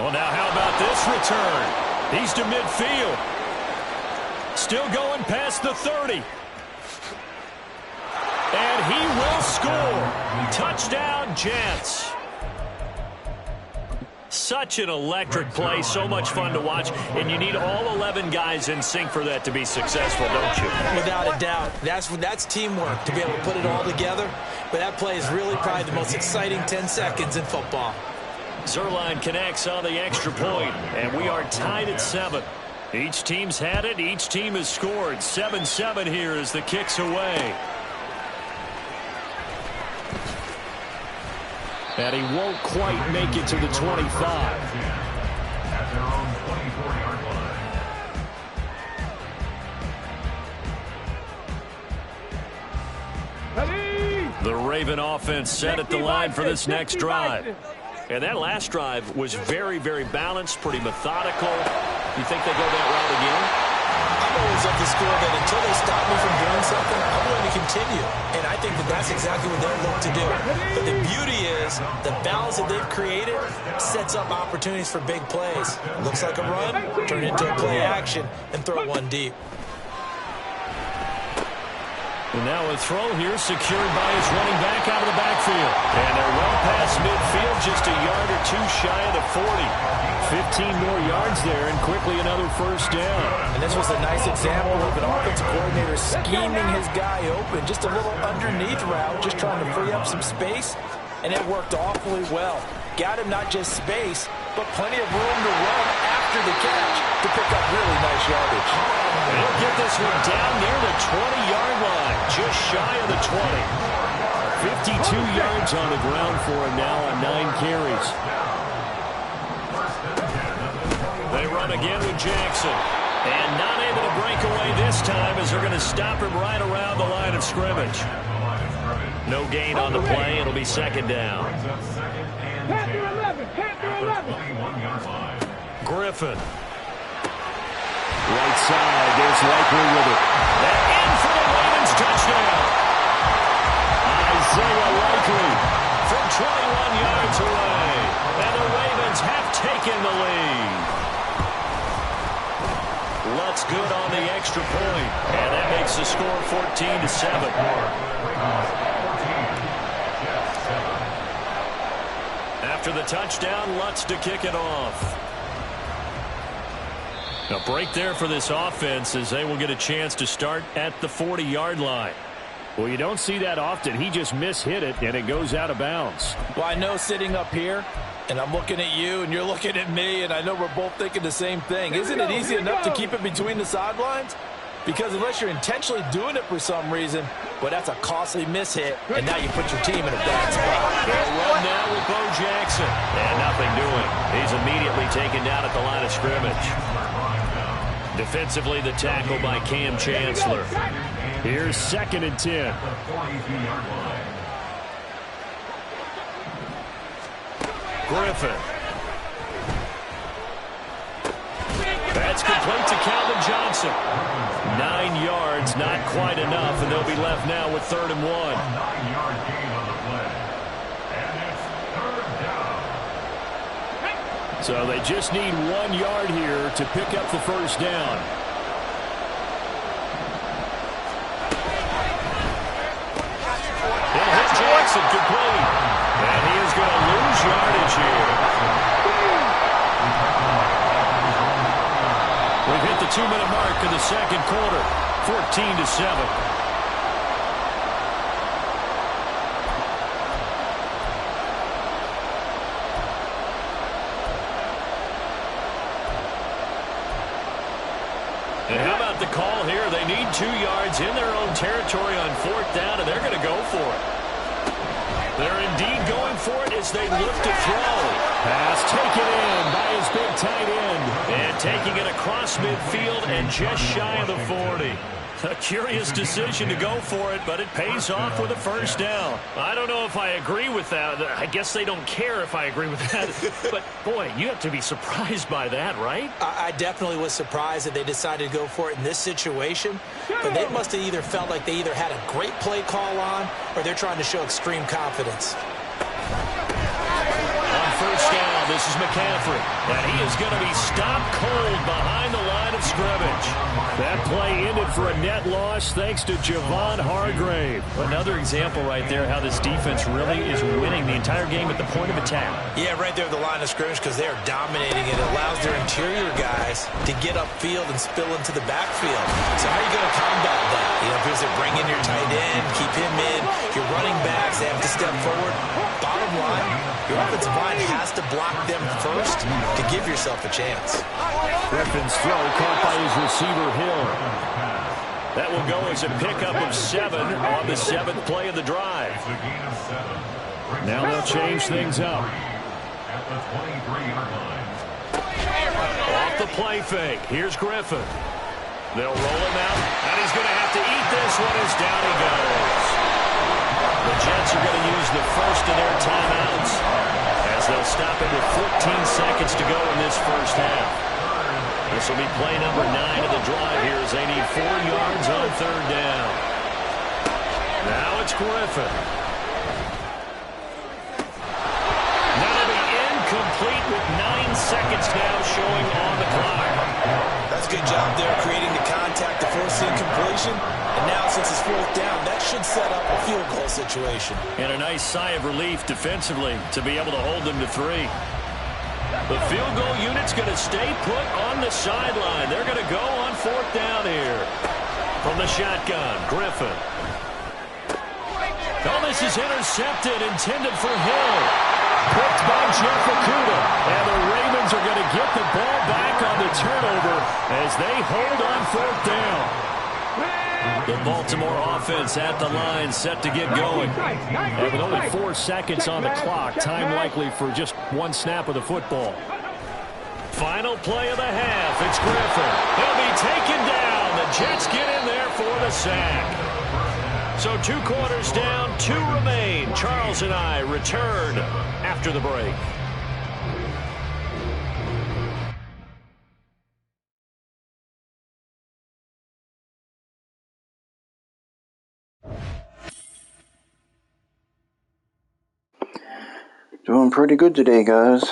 Well, now how about this return? He's to midfield. Still going past the 30. And he will score. Touchdown, Jets. Such an electric play, so much fun to watch, and you need all 11 guys in sync for that to be successful, don't you? Without a doubt. That's teamwork, to be able to put it all together. But that play is really probably the most exciting 10 seconds in football. Zerline connects on the extra point, and we are tied at 7. Each team's had it. Each team has scored. 7-7 here as the kick's away. And he won't quite make it to the 25. At their own 24-yard line. The Raven offense set at the line for this next drive. And that last drive was very, very balanced, pretty methodical. You think they go that route again? I'm always of the school that until they stop me from doing something, I'm going to continue. And I think that that's exactly what they're looking to do. But the beauty is the balance that they've created sets up opportunities for big plays. Looks like a run, turn it into a play action, and throw one deep. And now a throw here secured by his running back out of the backfield. And they're well past midfield, just a yard or two shy of the 40. 15 more yards there, and quickly another first down. And this was a nice example of an offensive coordinator scheming his guy open. Just a little underneath route, just trying to free up some space. And it worked awfully well. Got him not just space, but plenty of room to run after the catch to pick up really nice yardage. And he'll get this one down near the 20-yard line, just shy of the 20. 52 yards on the ground for him now on 9 carries. They run again with Jackson. And not able to break away this time as they're going to stop him right around the line of scrimmage. No gain on the play. It'll be second down. Panther 11, Panther 11. Griffin. Right side. There's Likely with it. And in for the Ravens touchdown. Isaiah Likely from 21 yards away. And the Ravens have taken the lead. Lutz good on the extra point. And that makes the score 14-7. After the touchdown, Lutz to kick it off. A break there for this offense as they will get a chance to start at the 40-yard line. Well, you don't see that often. He just mishit it, and it goes out of bounds. Well, I know sitting up here, and I'm looking at you, and you're looking at me, and I know we're both thinking the same thing. Isn't it easy enough to keep it between the sidelines? Because unless you're intentionally doing it for some reason, well, that's a costly mishit, and now you put your team in a bad spot. immediately taken down at the line of scrimmage. Defensively, the tackle by Cam Chancellor. Here's 2nd and 10. Griffin. That's complete to Calvin Johnson. 9 yards, not quite enough, and they'll be left now with 3rd and 1. 9-yard gain on the play. And it's 3rd down. So they just need 1 yard here to pick up the first down. He'll hit Jackson complete. And he is going to lose yardage here. We've hit the 2-minute mark in the 2nd quarter. 14-7. And how about the call here? They need 2 yards in their own territory on 4th down, and they're going to go for it. They're indeed going for it as they look to throw. Pass taken in by his big tight end. And taking it across midfield and just shy of the 40. A curious decision to go for it, but it pays off with a first down. I don't know if I agree with that. I guess they don't care if I agree with that. But, boy, you have to be surprised by that, right? I definitely was surprised that they decided to go for it in this situation. But they must have either felt like they either had a great play call on or they're trying to show extreme confidence. On first down, this is McCaffrey. And he is going to be stopped cold behind the line of scrimmage. That play ended for a net loss thanks to Javon Hargrave. Another example right there how this defense really is winning the entire game at the point of attack. Yeah, right there at the line of scrimmage because they are dominating it. It allows their interior guys to get upfield and spill into the backfield. So how are you going to combat that? You know, if there's a bring in your tight end, keep him in, your running backs, they have to step forward. Bottom line, your offensive line has to block them first to give yourself a chance. Griffin's throw caught by his receiver, Hill. That will go as a pickup of 7 on the 7th play of the drive. It's a gain of 7. Now they'll change things up. At the 23-yard line. Off the play fake. Here's Griffin. They'll roll him out, and he's going to have to eat this one as down he goes. The Jets are going to use the first of their timeouts as they'll stop it with 14 seconds to go in this first half. This will be play number 9 of the drive here as they need 4 yards on 3rd down. Now it's Griffin. That'll be incomplete with 9 seconds now showing on the clock. That's a good job there creating the contact to force the incompletion. And now since it's 4th down, that should set up a field goal situation. And a nice sigh of relief defensively to be able to hold them to 3. The field goal unit's going to stay put on the sideline. They're going to go on 4th down here. From the shotgun, Griffin. Oh, this is intercepted, intended for Hill. Picked by Jeff Okuda. And the Ravens are going to get the ball back on the turnover as they hold on 4th down. The Baltimore offense at the line set to get going. And with only 4 seconds on the clock, time likely for just 1 snap of the football. Final play of the half. It's Griffin. He'll be taken down. The Jets get in there for the sack. So 2 quarters down, 2 remain. Charles and I return after the break. Doing pretty good today, guys.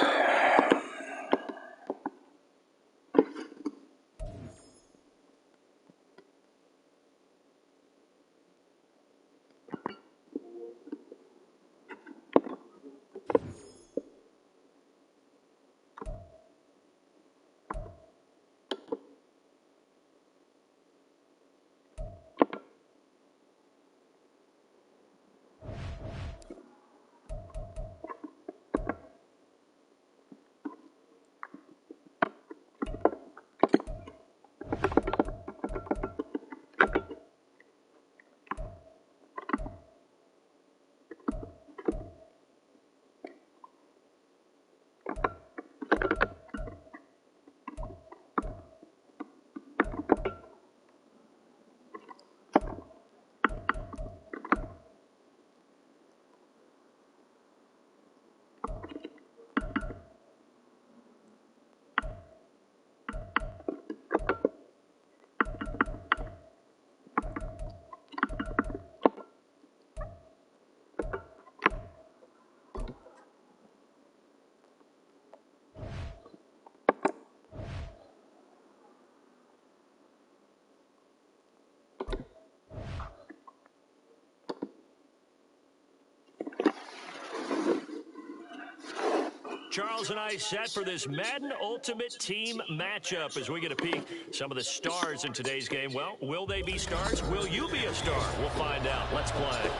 Charles and I set for this Madden Ultimate Team matchup as we get a peek. Some of the stars in today's game. Well, will they be stars? Will you be a star? We'll find out. Let's play.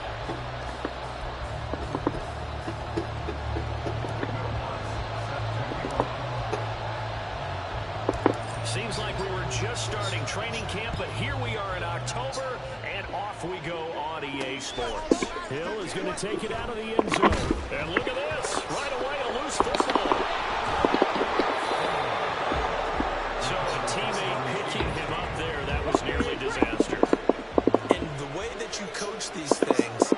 Seems like we were just starting training camp, but here we are in October, and off we go on EA Sports. Hill is going to take it out of the end zone. And look at this. Right away, a loose football. So a teammate picking him up there, that was nearly disaster. And the way that you coach these things,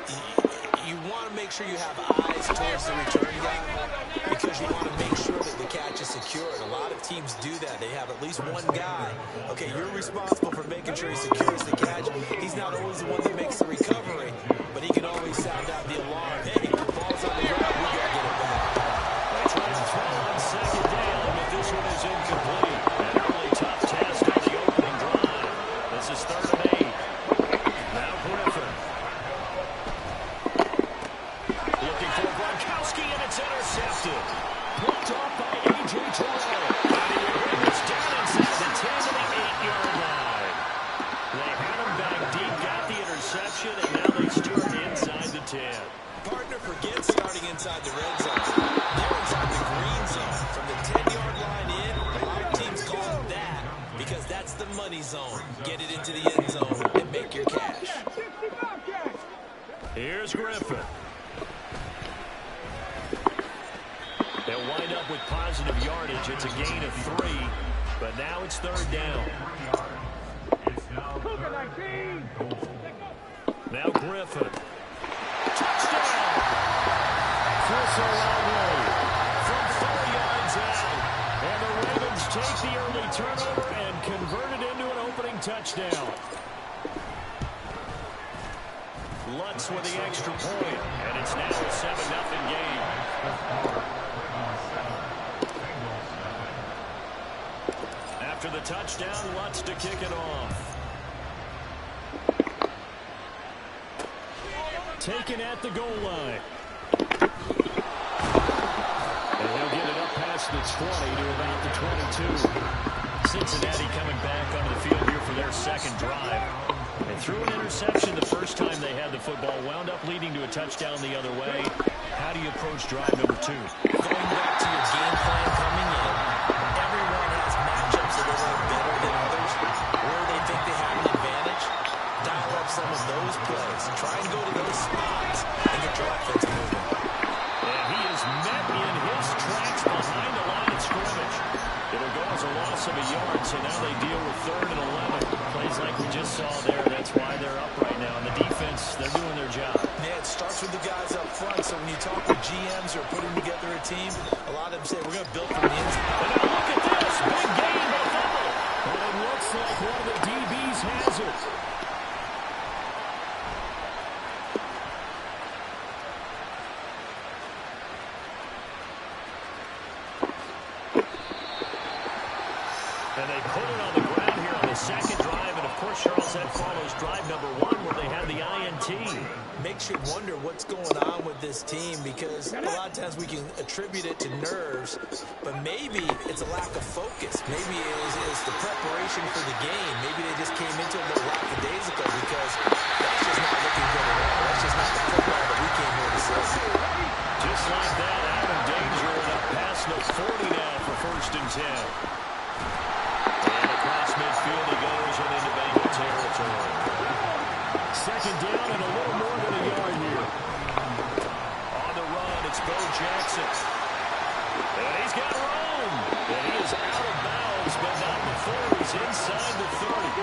you want to make sure you have eyes towards the return guy because you want to make sure that the catch is secured. A lot of teams do that. They have at least one guy. Okay, you're responsible for making sure he secures the catch. He's not always the one that makes the recovery, but he can always sound out the alarm. Hey, the ball's on the ground. We got to get it back. They try to throw on second down, but this one is incomplete. An early tough test on the opening drive. This is 3rd and 8. Now Griffin. Looking for Gronkowski, and it's intercepted. Picked off by A.J. Terrell. And he was down inside the 10 to the 8-yard line. They had him back deep, got the interception, and now they start inside the 10. Partner forgets starting inside the red zone. They're inside the green zone. From the 10-yard line in, a lot of teams call it that because that's the money zone. Get it into the end zone and make your cash. Here's Griffin. They'll wind up with positive yardage. It's a gain of 3, but now it's 3rd down. Now Griffin. Touchdown! Chris Olave from 4 yards out. And the Ravens take the early turnover and convert it into an opening touchdown. Lutz with the extra point, and it's now a 7-0 game. After the touchdown, Lutz to kick it off. Taken at the goal line. And he'll get it up past the 20 to about the 22. Cincinnati coming back onto the field here for their second drive. They threw an interception the first time they had the football, wound up leading to a touchdown the other way. How do you approach drive number 2? Going back to your game plan coming in, everyone has matchups that are a little better than others. Where they think they have an advantage, dial up some of those plays. Try and go to those spots and get your offense moving. And he is met in his tracks behind the line of scrimmage. It'll go as a loss of a yard, so now they deal with 3rd and 11. Plays like we just saw there, that's why they're up right now. And the defense, they're doing their job. Yeah, it starts with the guys up front, so when you talk with GMs who are putting together a team, a lot of them say, we're going to build from the inside. And now look at this, big game, but a fumble. And it looks like one of the DBs has it. And they put it on the ground here on the second drive. And, of course, Charles, that follows drive number 1 where they had the INT. Makes you wonder what's going on with this team because a lot of times we can attribute it to nerves, but maybe it's a lack of focus. Maybe it's the preparation for the game. Maybe they just came into it a little lackadaisical because that's just not looking good at all. That's just not the football that we came here to see. Just like that, out of danger and up past the 40 now for 1st and 10. And across midfield he goes and into Bengal territory. 2nd down and a little more than a yard here. On the run, it's Bo Jackson. And he's got room. And he is out of bounds, but not before he's inside the 30.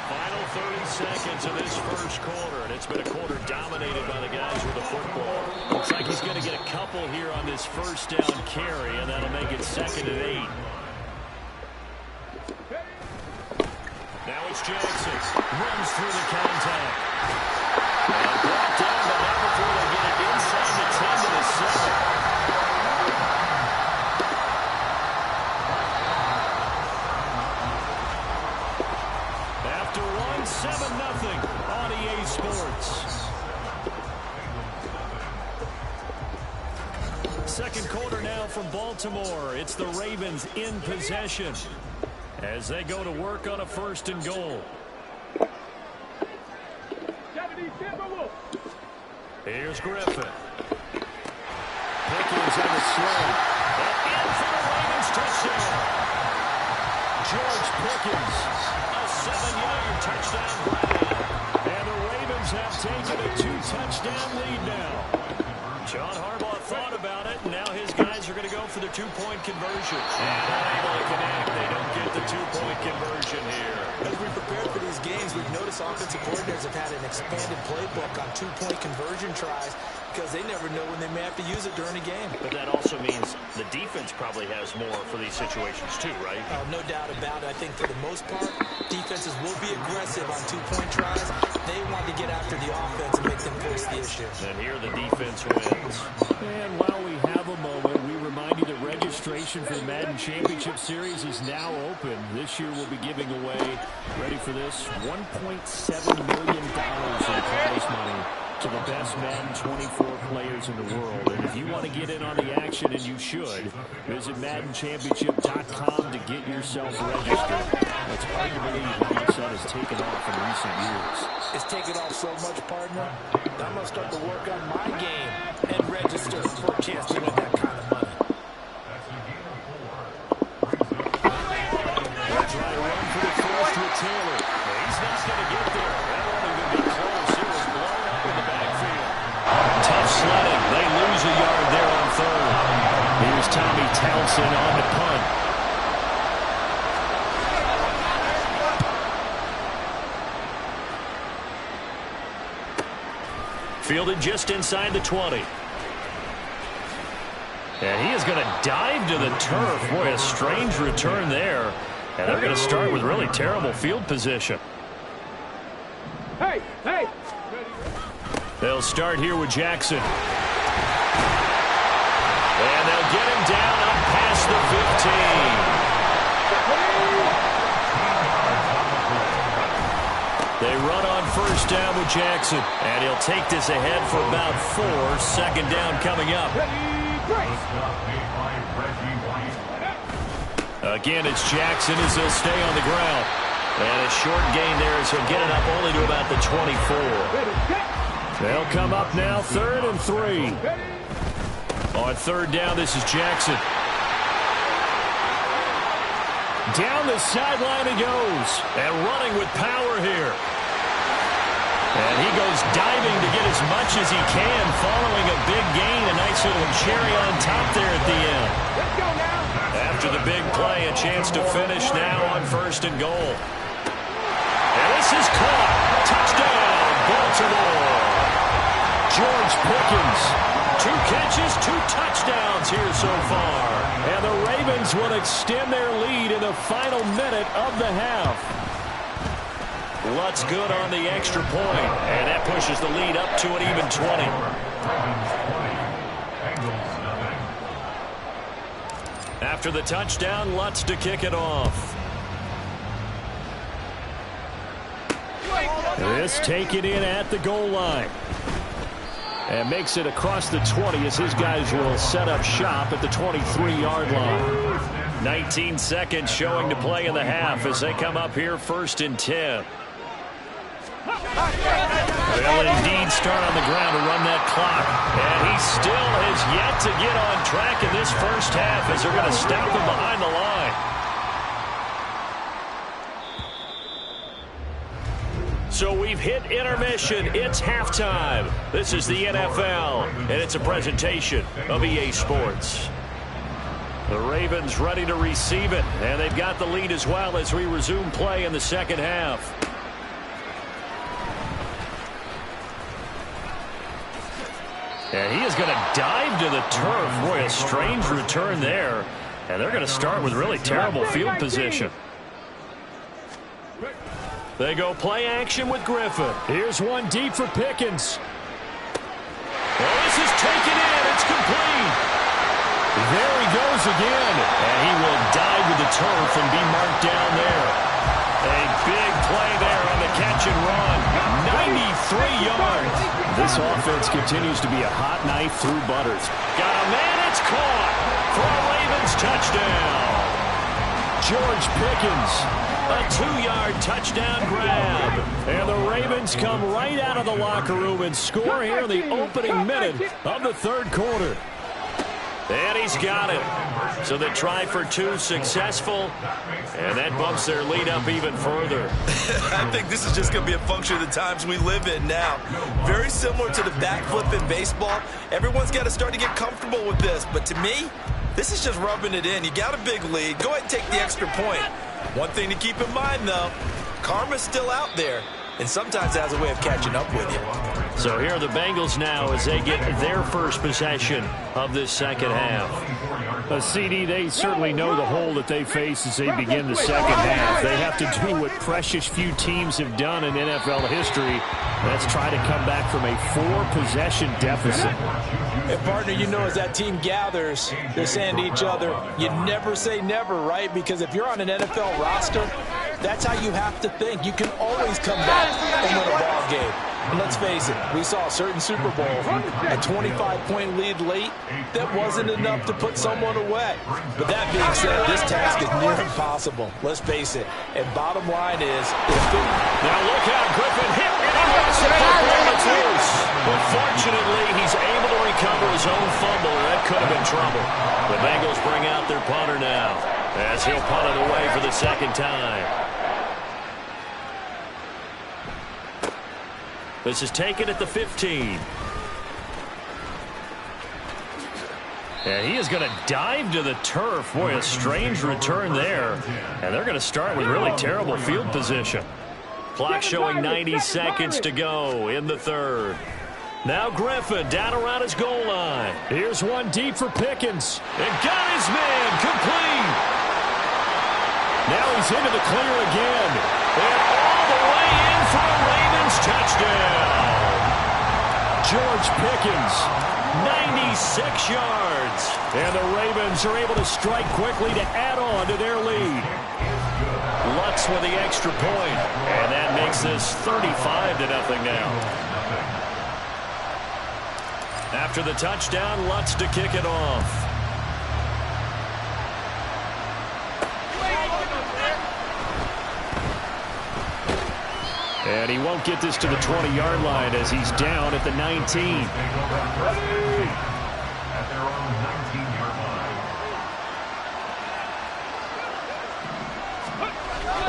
Final 30 seconds of this first quarter, and it's been a quarter dominated by the guys with the football. Looks like he's going to get a couple here on this 1st down carry, and that'll make it 2nd and 8. Now it's Jackson. Runs through the contact. And brought down, but not before they get it inside the 10 to the 7. After 7-0 on EA Sports. Second quarter now from Baltimore. It's the Ravens in possession as they go to work on a 1st and goal. Here's Griffin. Pickens on the slant. And in for the Ravens touchdown. George Pickens, a 7-yard touchdown grab. And the Ravens have taken a 2-touchdown lead now. John Harbaugh thought about it, and now his guys are going to go for the 2-point conversion. And unable to connect. They don't get the 2-point conversion here. As we prepare for these games, we've noticed offensive coordinators have had an expanded playbook on 2-point conversion tries because they never know when they may have to use it during a game. But that also means the defense probably has more for these situations too, right? No doubt about it. I think for the most part, defenses will be aggressive on 2-point tries. They want to get after the offense and make them force the issue. And here the defense wins. And while we have a moment, we remind you that registration for the Madden Championship Series is now open. This year we'll be giving away, ready for this, $1.7 million in prize money to the best Madden 24 players in the world. And if you want to get in on the action, and you should, visit MaddenChampionship.com to get yourself registered. It's hard to believe how much that has taken off in recent years. It's taken off so much, partner. I'm going to start to work on my game and register for a chance to win that kind of money. They'll try to run for the first with Taylor. He's not going to get there. That wasn't going to be close. It was blown up in the backfield. Tough sledding. They lose a yard there on 3rd. Here's Tommy Townsend on the punt. Fielded just inside the 20. And he is going to dive to the turf. Boy, a strange return there. And they're going to start with really terrible field position. Hey, hey. They'll start here with Jackson. And they'll get him down up past the 15. They run on 1st down with Jackson. And he'll take this ahead for about 4. 2nd down coming up. Again, it's Jackson as he'll stay on the ground. And a short gain there as he'll get it up only to about the 24. They'll come up now 3rd and 3. On 3rd down, this is Jackson. Down the sideline he goes. And running with power here. And he goes diving to get as much as he can following a big gain. A nice little cherry on top there at the end. Let's go now. After the big play, a chance to finish now on 1st and goal. And this is caught. Touchdown, Baltimore. George Pickens. 2 catches, 2 touchdowns here so far. And the Ravens will extend their lead in the final minute of the half. Lutz good on the extra point, and that pushes the lead up to an even 20. After the touchdown, Lutz to kick it off. This taken in at the goal line. And makes it across the 20 as his guys will set up shop at the 23-yard line. 19 seconds showing to play in the half as they come up here 1st and 10. They'll indeed start on the ground to run that clock. And he still has yet to get on track in this first half as they're going to stop him behind the line. So we've hit intermission. It's halftime. This is the NFL, and it's a presentation of EA Sports. The Ravens ready to receive it, and they've got the lead as well as we resume play in the second half. And he is going to dive to the turf. Boy, a strange return there. And they're going to start with really terrible field position. They go play action with Griffin. Here's one deep for Pickens. Well, this is taken in. It's complete. There he goes again. And he will dive to the turf and be marked down there. A big play there on the catch and run. 93 yards. This offense continues to be a hot knife through butter. Got a man It's caught for a Ravens touchdown. George Pickens, a 2-yard touchdown grab. And the Ravens come right out of the locker room and score here in the opening minute of the third quarter. And he's got it. So the try for 2 successful, and that bumps their lead up even further. I think this is just going to be a function of the times we live in now. Very similar to the backflip in baseball. Everyone's got to start to get comfortable with this. But to me, this is just rubbing it in. You got a big lead. Go ahead and take the extra point. One thing to keep in mind, though, karma's still out there, and sometimes it has a way of catching up with you. So here are the Bengals now as they get their first possession of this second half. CD, they certainly know the hole that they face as they begin the second half. They have to do what precious few teams have done in NFL history. That's try to come back from a 4-possession deficit. And partner, you know, as that team gathers, they're saying to each other, you never say never, right? Because if you're on an NFL roster, that's how you have to think. You can always come back and win a ball game. And let's face it, we saw a certain Super Bowl, a 25-point lead late, that wasn't enough to put someone away. But that being said, this task is near impossible. Let's face it. And bottom line is, now look out, Griffin hit, and he wants to ball that's loose. But fortunately, he's able to recover his own fumble, or that could have been trouble. The Bengals bring out their punter now, as he'll punt it away for the second time. This is taken at the 15. And he is going to dive to the turf. Boy, a strange return there. And they're going to start with really terrible field position. Clock showing 90 seconds to go in the third. Now Griffin down around his goal line. Here's one deep for Pickens. And got his man complete. Now he's into the clear again. And all the way in for a Ravens touchdown. George Pickens, 96 yards. And the Ravens are able to strike quickly to add on to their lead. Lutz with the extra point. And that makes this 35-0 now. After the touchdown, Lutz to kick it off. And he won't get this to the 20-yard line as he's down at the 19. At their own 19-yard line.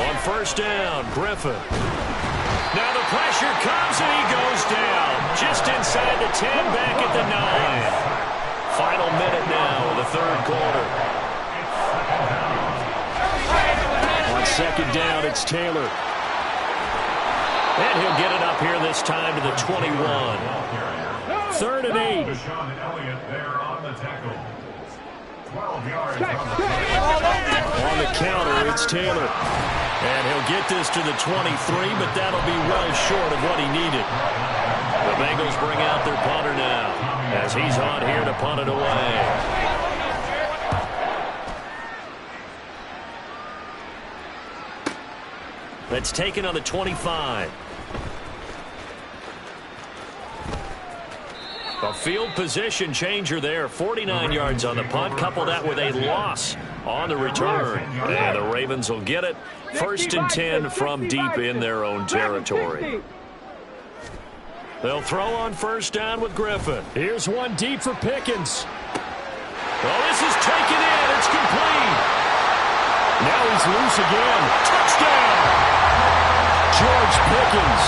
On first down, Griffin. Now the pressure comes and he goes down. Just inside the 10, back at the 9. Final minute now of the third quarter. On second down, it's Taylor. And he'll get it up here this time to the 21. 3rd and 8. Deshaun Elliott there on the tackle. 12 yards on the counter, it's Taylor. And he'll get this to the 23, but that'll be well short of what he needed. The Bengals bring out their punter now, as he's on here to punt it away. That's taken on the 25. A field position changer there. 49 yards on the punt. Couple that with a loss on the return. And the Ravens will get it. 1st and 10 from deep in their own territory. They'll throw on first down with Griffin. Here's one deep for Pickens. Well, this is taken in. It's complete. Now he's loose again. Touchdown! George Pickens,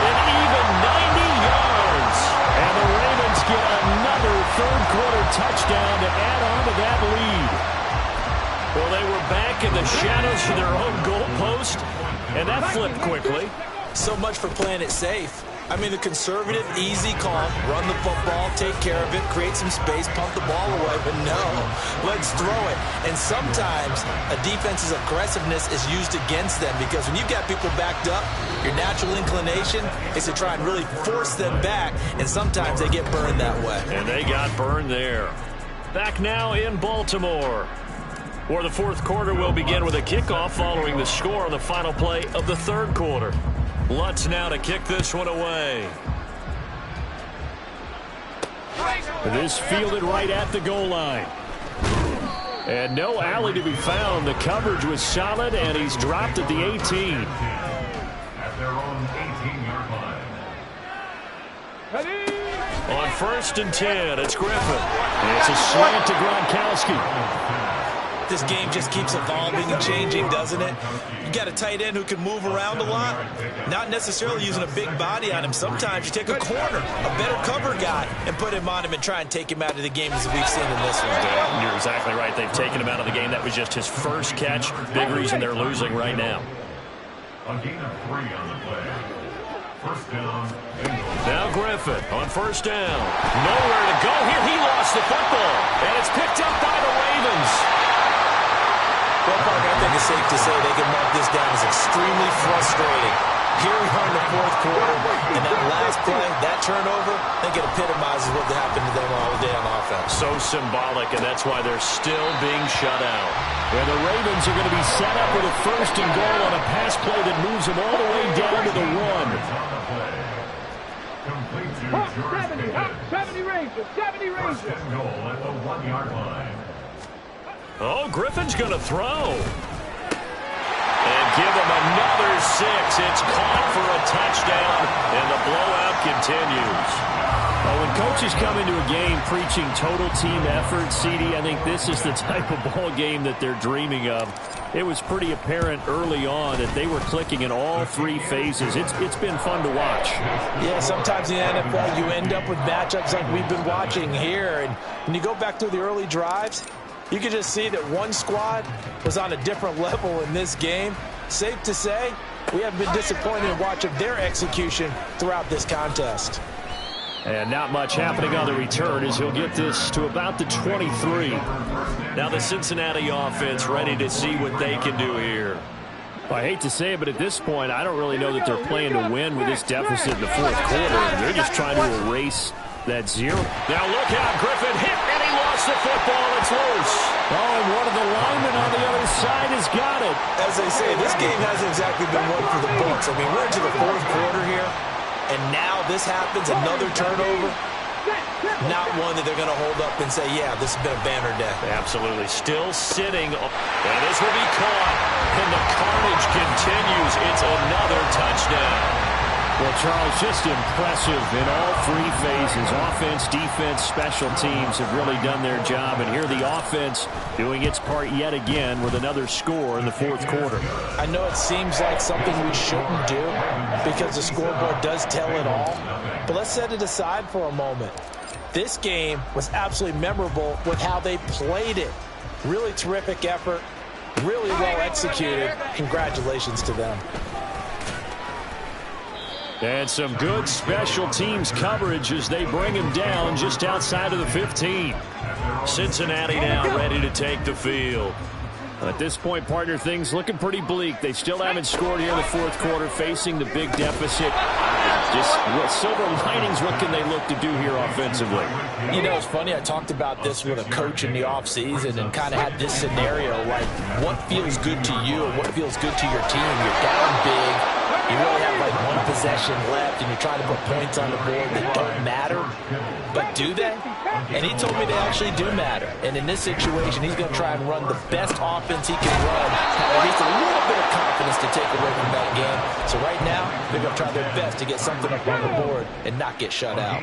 an even 90 yards. And the Ravens get another third-quarter touchdown to add on to that lead. Well, they were back in the shadows of their own goalpost, and that flipped quickly. So much for playing it safe. I mean, the conservative, easy call, run the football, take care of it, create some space, pump the ball away, but no, let's throw it. And sometimes a defense's aggressiveness is used against them because when you've got people backed up, your natural inclination is to try and really force them back, and sometimes they get burned that way. And they got burned there. Back now in Baltimore, where the fourth quarter will begin with a kickoff following the score on the final play of the third quarter. Lutz now to kick this one away. This fielded right at the goal line. And no alley to be found. The coverage was solid, and he's dropped at the 18. At their own 18-yard line. On 1st and 10, it's Griffin. And it's a slant to Gronkowski. This game just keeps evolving and changing, doesn't it? You got a tight end who can move around a lot, not necessarily using a big body on him. Sometimes you take a corner, a better cover guy, and put him on him and try and take him out of the game as we've seen in this one. Yeah, you're exactly right. They've taken him out of the game. That was just his first catch. Big reason they're losing right now. A gain of 3 on the play. First down, Bengals. Now Griffin on 1st down. Nowhere to go here. He lost the football, and it's picked up by the Ravens. Well, Parker, I think it's safe to say they can mark this down as extremely frustrating. Here we are in the 4th quarter, and that last play, that turnover, I think it epitomizes what happened to them all day on offense. So symbolic, and that's why they're still being shut out. And the Ravens are going to be set up with a 1st and goal on a pass play that moves them all the way down to the 1. Complete to Hawk George 70, Hawk 70 Rangers, 70 Rangers. First and goal at the 1-yard line. Oh, Griffin's going to throw. And give him another 6. It's caught for a touchdown, and the blowout continues. Well, when coaches come into a game preaching total team effort, CD, I think this is the type of ball game that they're dreaming of. It was pretty apparent early on that they were clicking in all 3 phases. It's been fun to watch. Yeah, sometimes in the NFL you end up with matchups like we've been watching here. And when you go back through the early drives, you can just see that one squad was on a different level in this game. Safe to say, we haven't been disappointed in watching their execution throughout this contest. And not much happening on the return as he'll get this to about the 23. Now the Cincinnati offense ready to see what they can do here. Well, I hate to say it, but at this point, I don't really know that they're playing to win with this deficit in the 4th quarter. They're just trying to erase that 0. Now look out, Griffin hit, and he lost the football. It's loose. Oh, and one of the linemen on the other side has got it. As they say, this game hasn't exactly been one for the books. I mean, we're into the 4th quarter here, and now this happens, another turnover. Not one that they're going to hold up and say, yeah, this has been a banner day. Absolutely. Still sitting. And this will be caught. And the carnage continues. It's another touchdown. Well, Charles, just impressive in all 3 phases. Offense, defense, special teams have really done their job. And here the offense doing its part yet again with another score in the 4th quarter. I know it seems like something we shouldn't do because the scoreboard does tell it all. But let's set it aside for a moment. This game was absolutely memorable with how they played it. Really terrific effort, really well executed. Congratulations to them. And some good special teams coverage as they bring him down just outside of the 15. Cincinnati now ready to take the field. At this point, partner, things looking pretty bleak. They still haven't scored here in the 4th quarter, facing the big deficit. Just silver linings, what can they look to do here offensively? You know, it's funny, I talked about this with a coach in the offseason and kind of had this scenario, like what feels good to you and what feels good to your team. You're down big. You really have like 1 possession left, and you're trying to put points on the board that don't matter. But do they? And he told me they actually do matter. And in this situation, he's going to try and run the best offense he can run. Have at least a little bit of confidence to take away from that game. So right now, they're going to try their best to get something up on the board and not get shut out.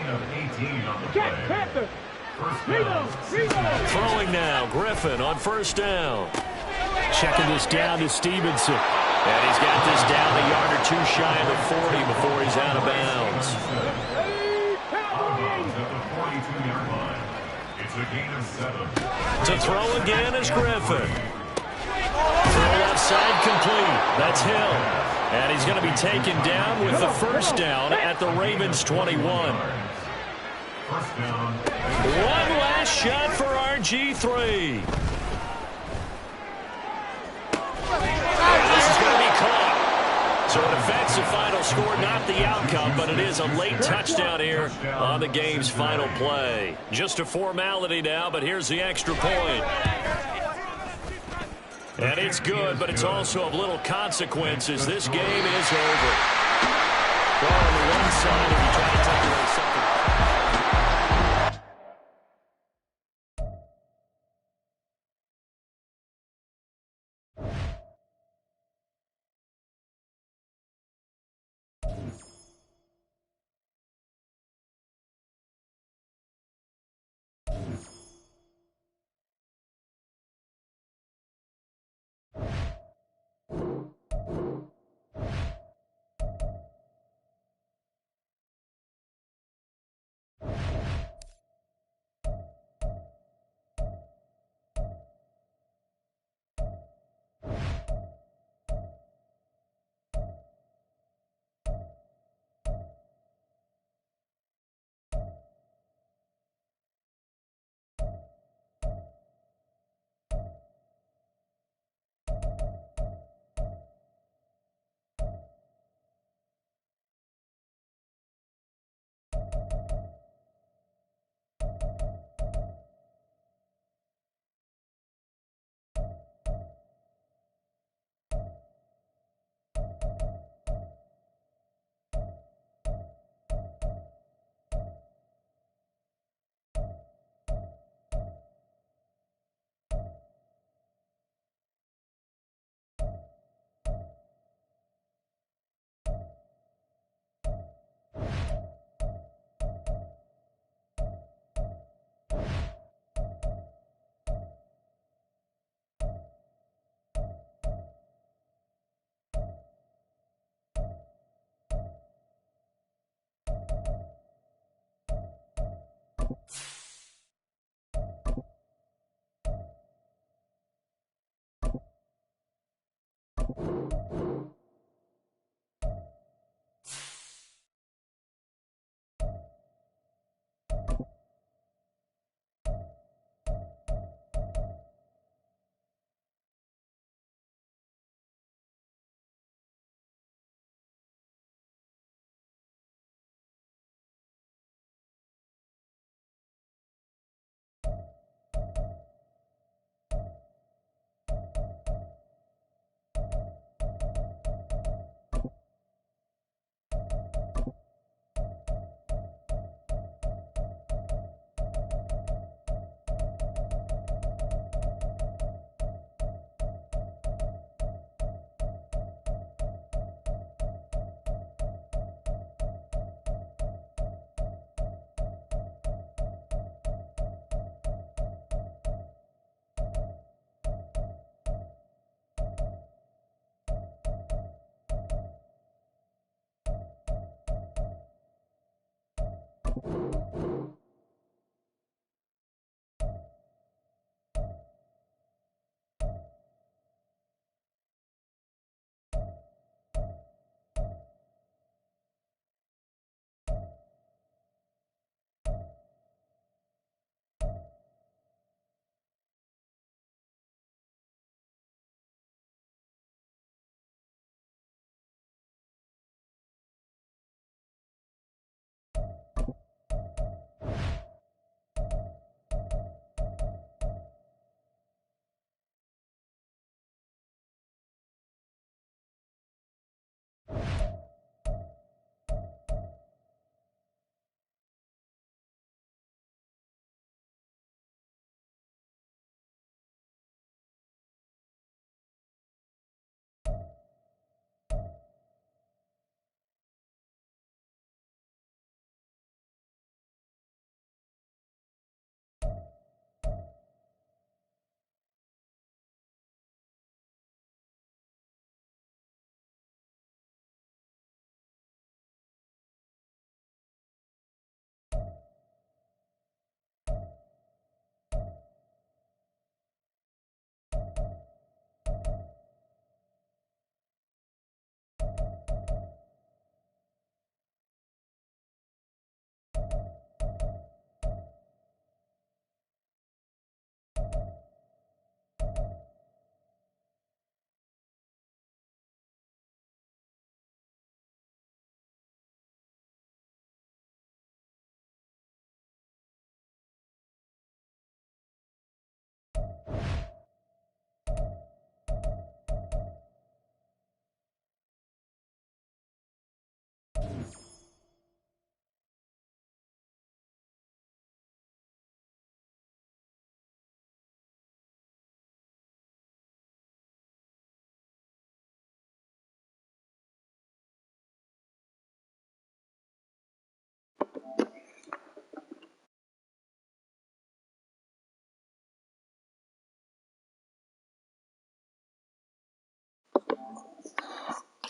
Throwing now, Griffin on 1st down. Checking this down to Stevenson. And he's got this down a yard or 2 shy of the 40 before he's out of bounds. To throw again is Griffin. Throw left side complete. That's Hill. And he's going to be taken down with the 1st down at the Ravens 21. One last shot for RG3. This is going to be caught. So it affects the final score, not the outcome, but it is a late touchdown here on the game's final play. Just a formality now, but here's the extra point. And it's good, but it's also of little consequences. This game is over. Well, on the one side, if you try to take away something.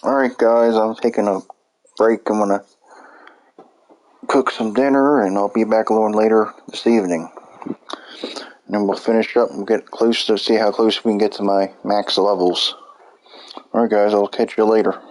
Alright guys, I'm taking a break. I'm gonna cook some dinner and I'll be back a little later this evening. And then we'll finish up and get close to see how close we can get to my max levels. Alright guys, I'll catch you later.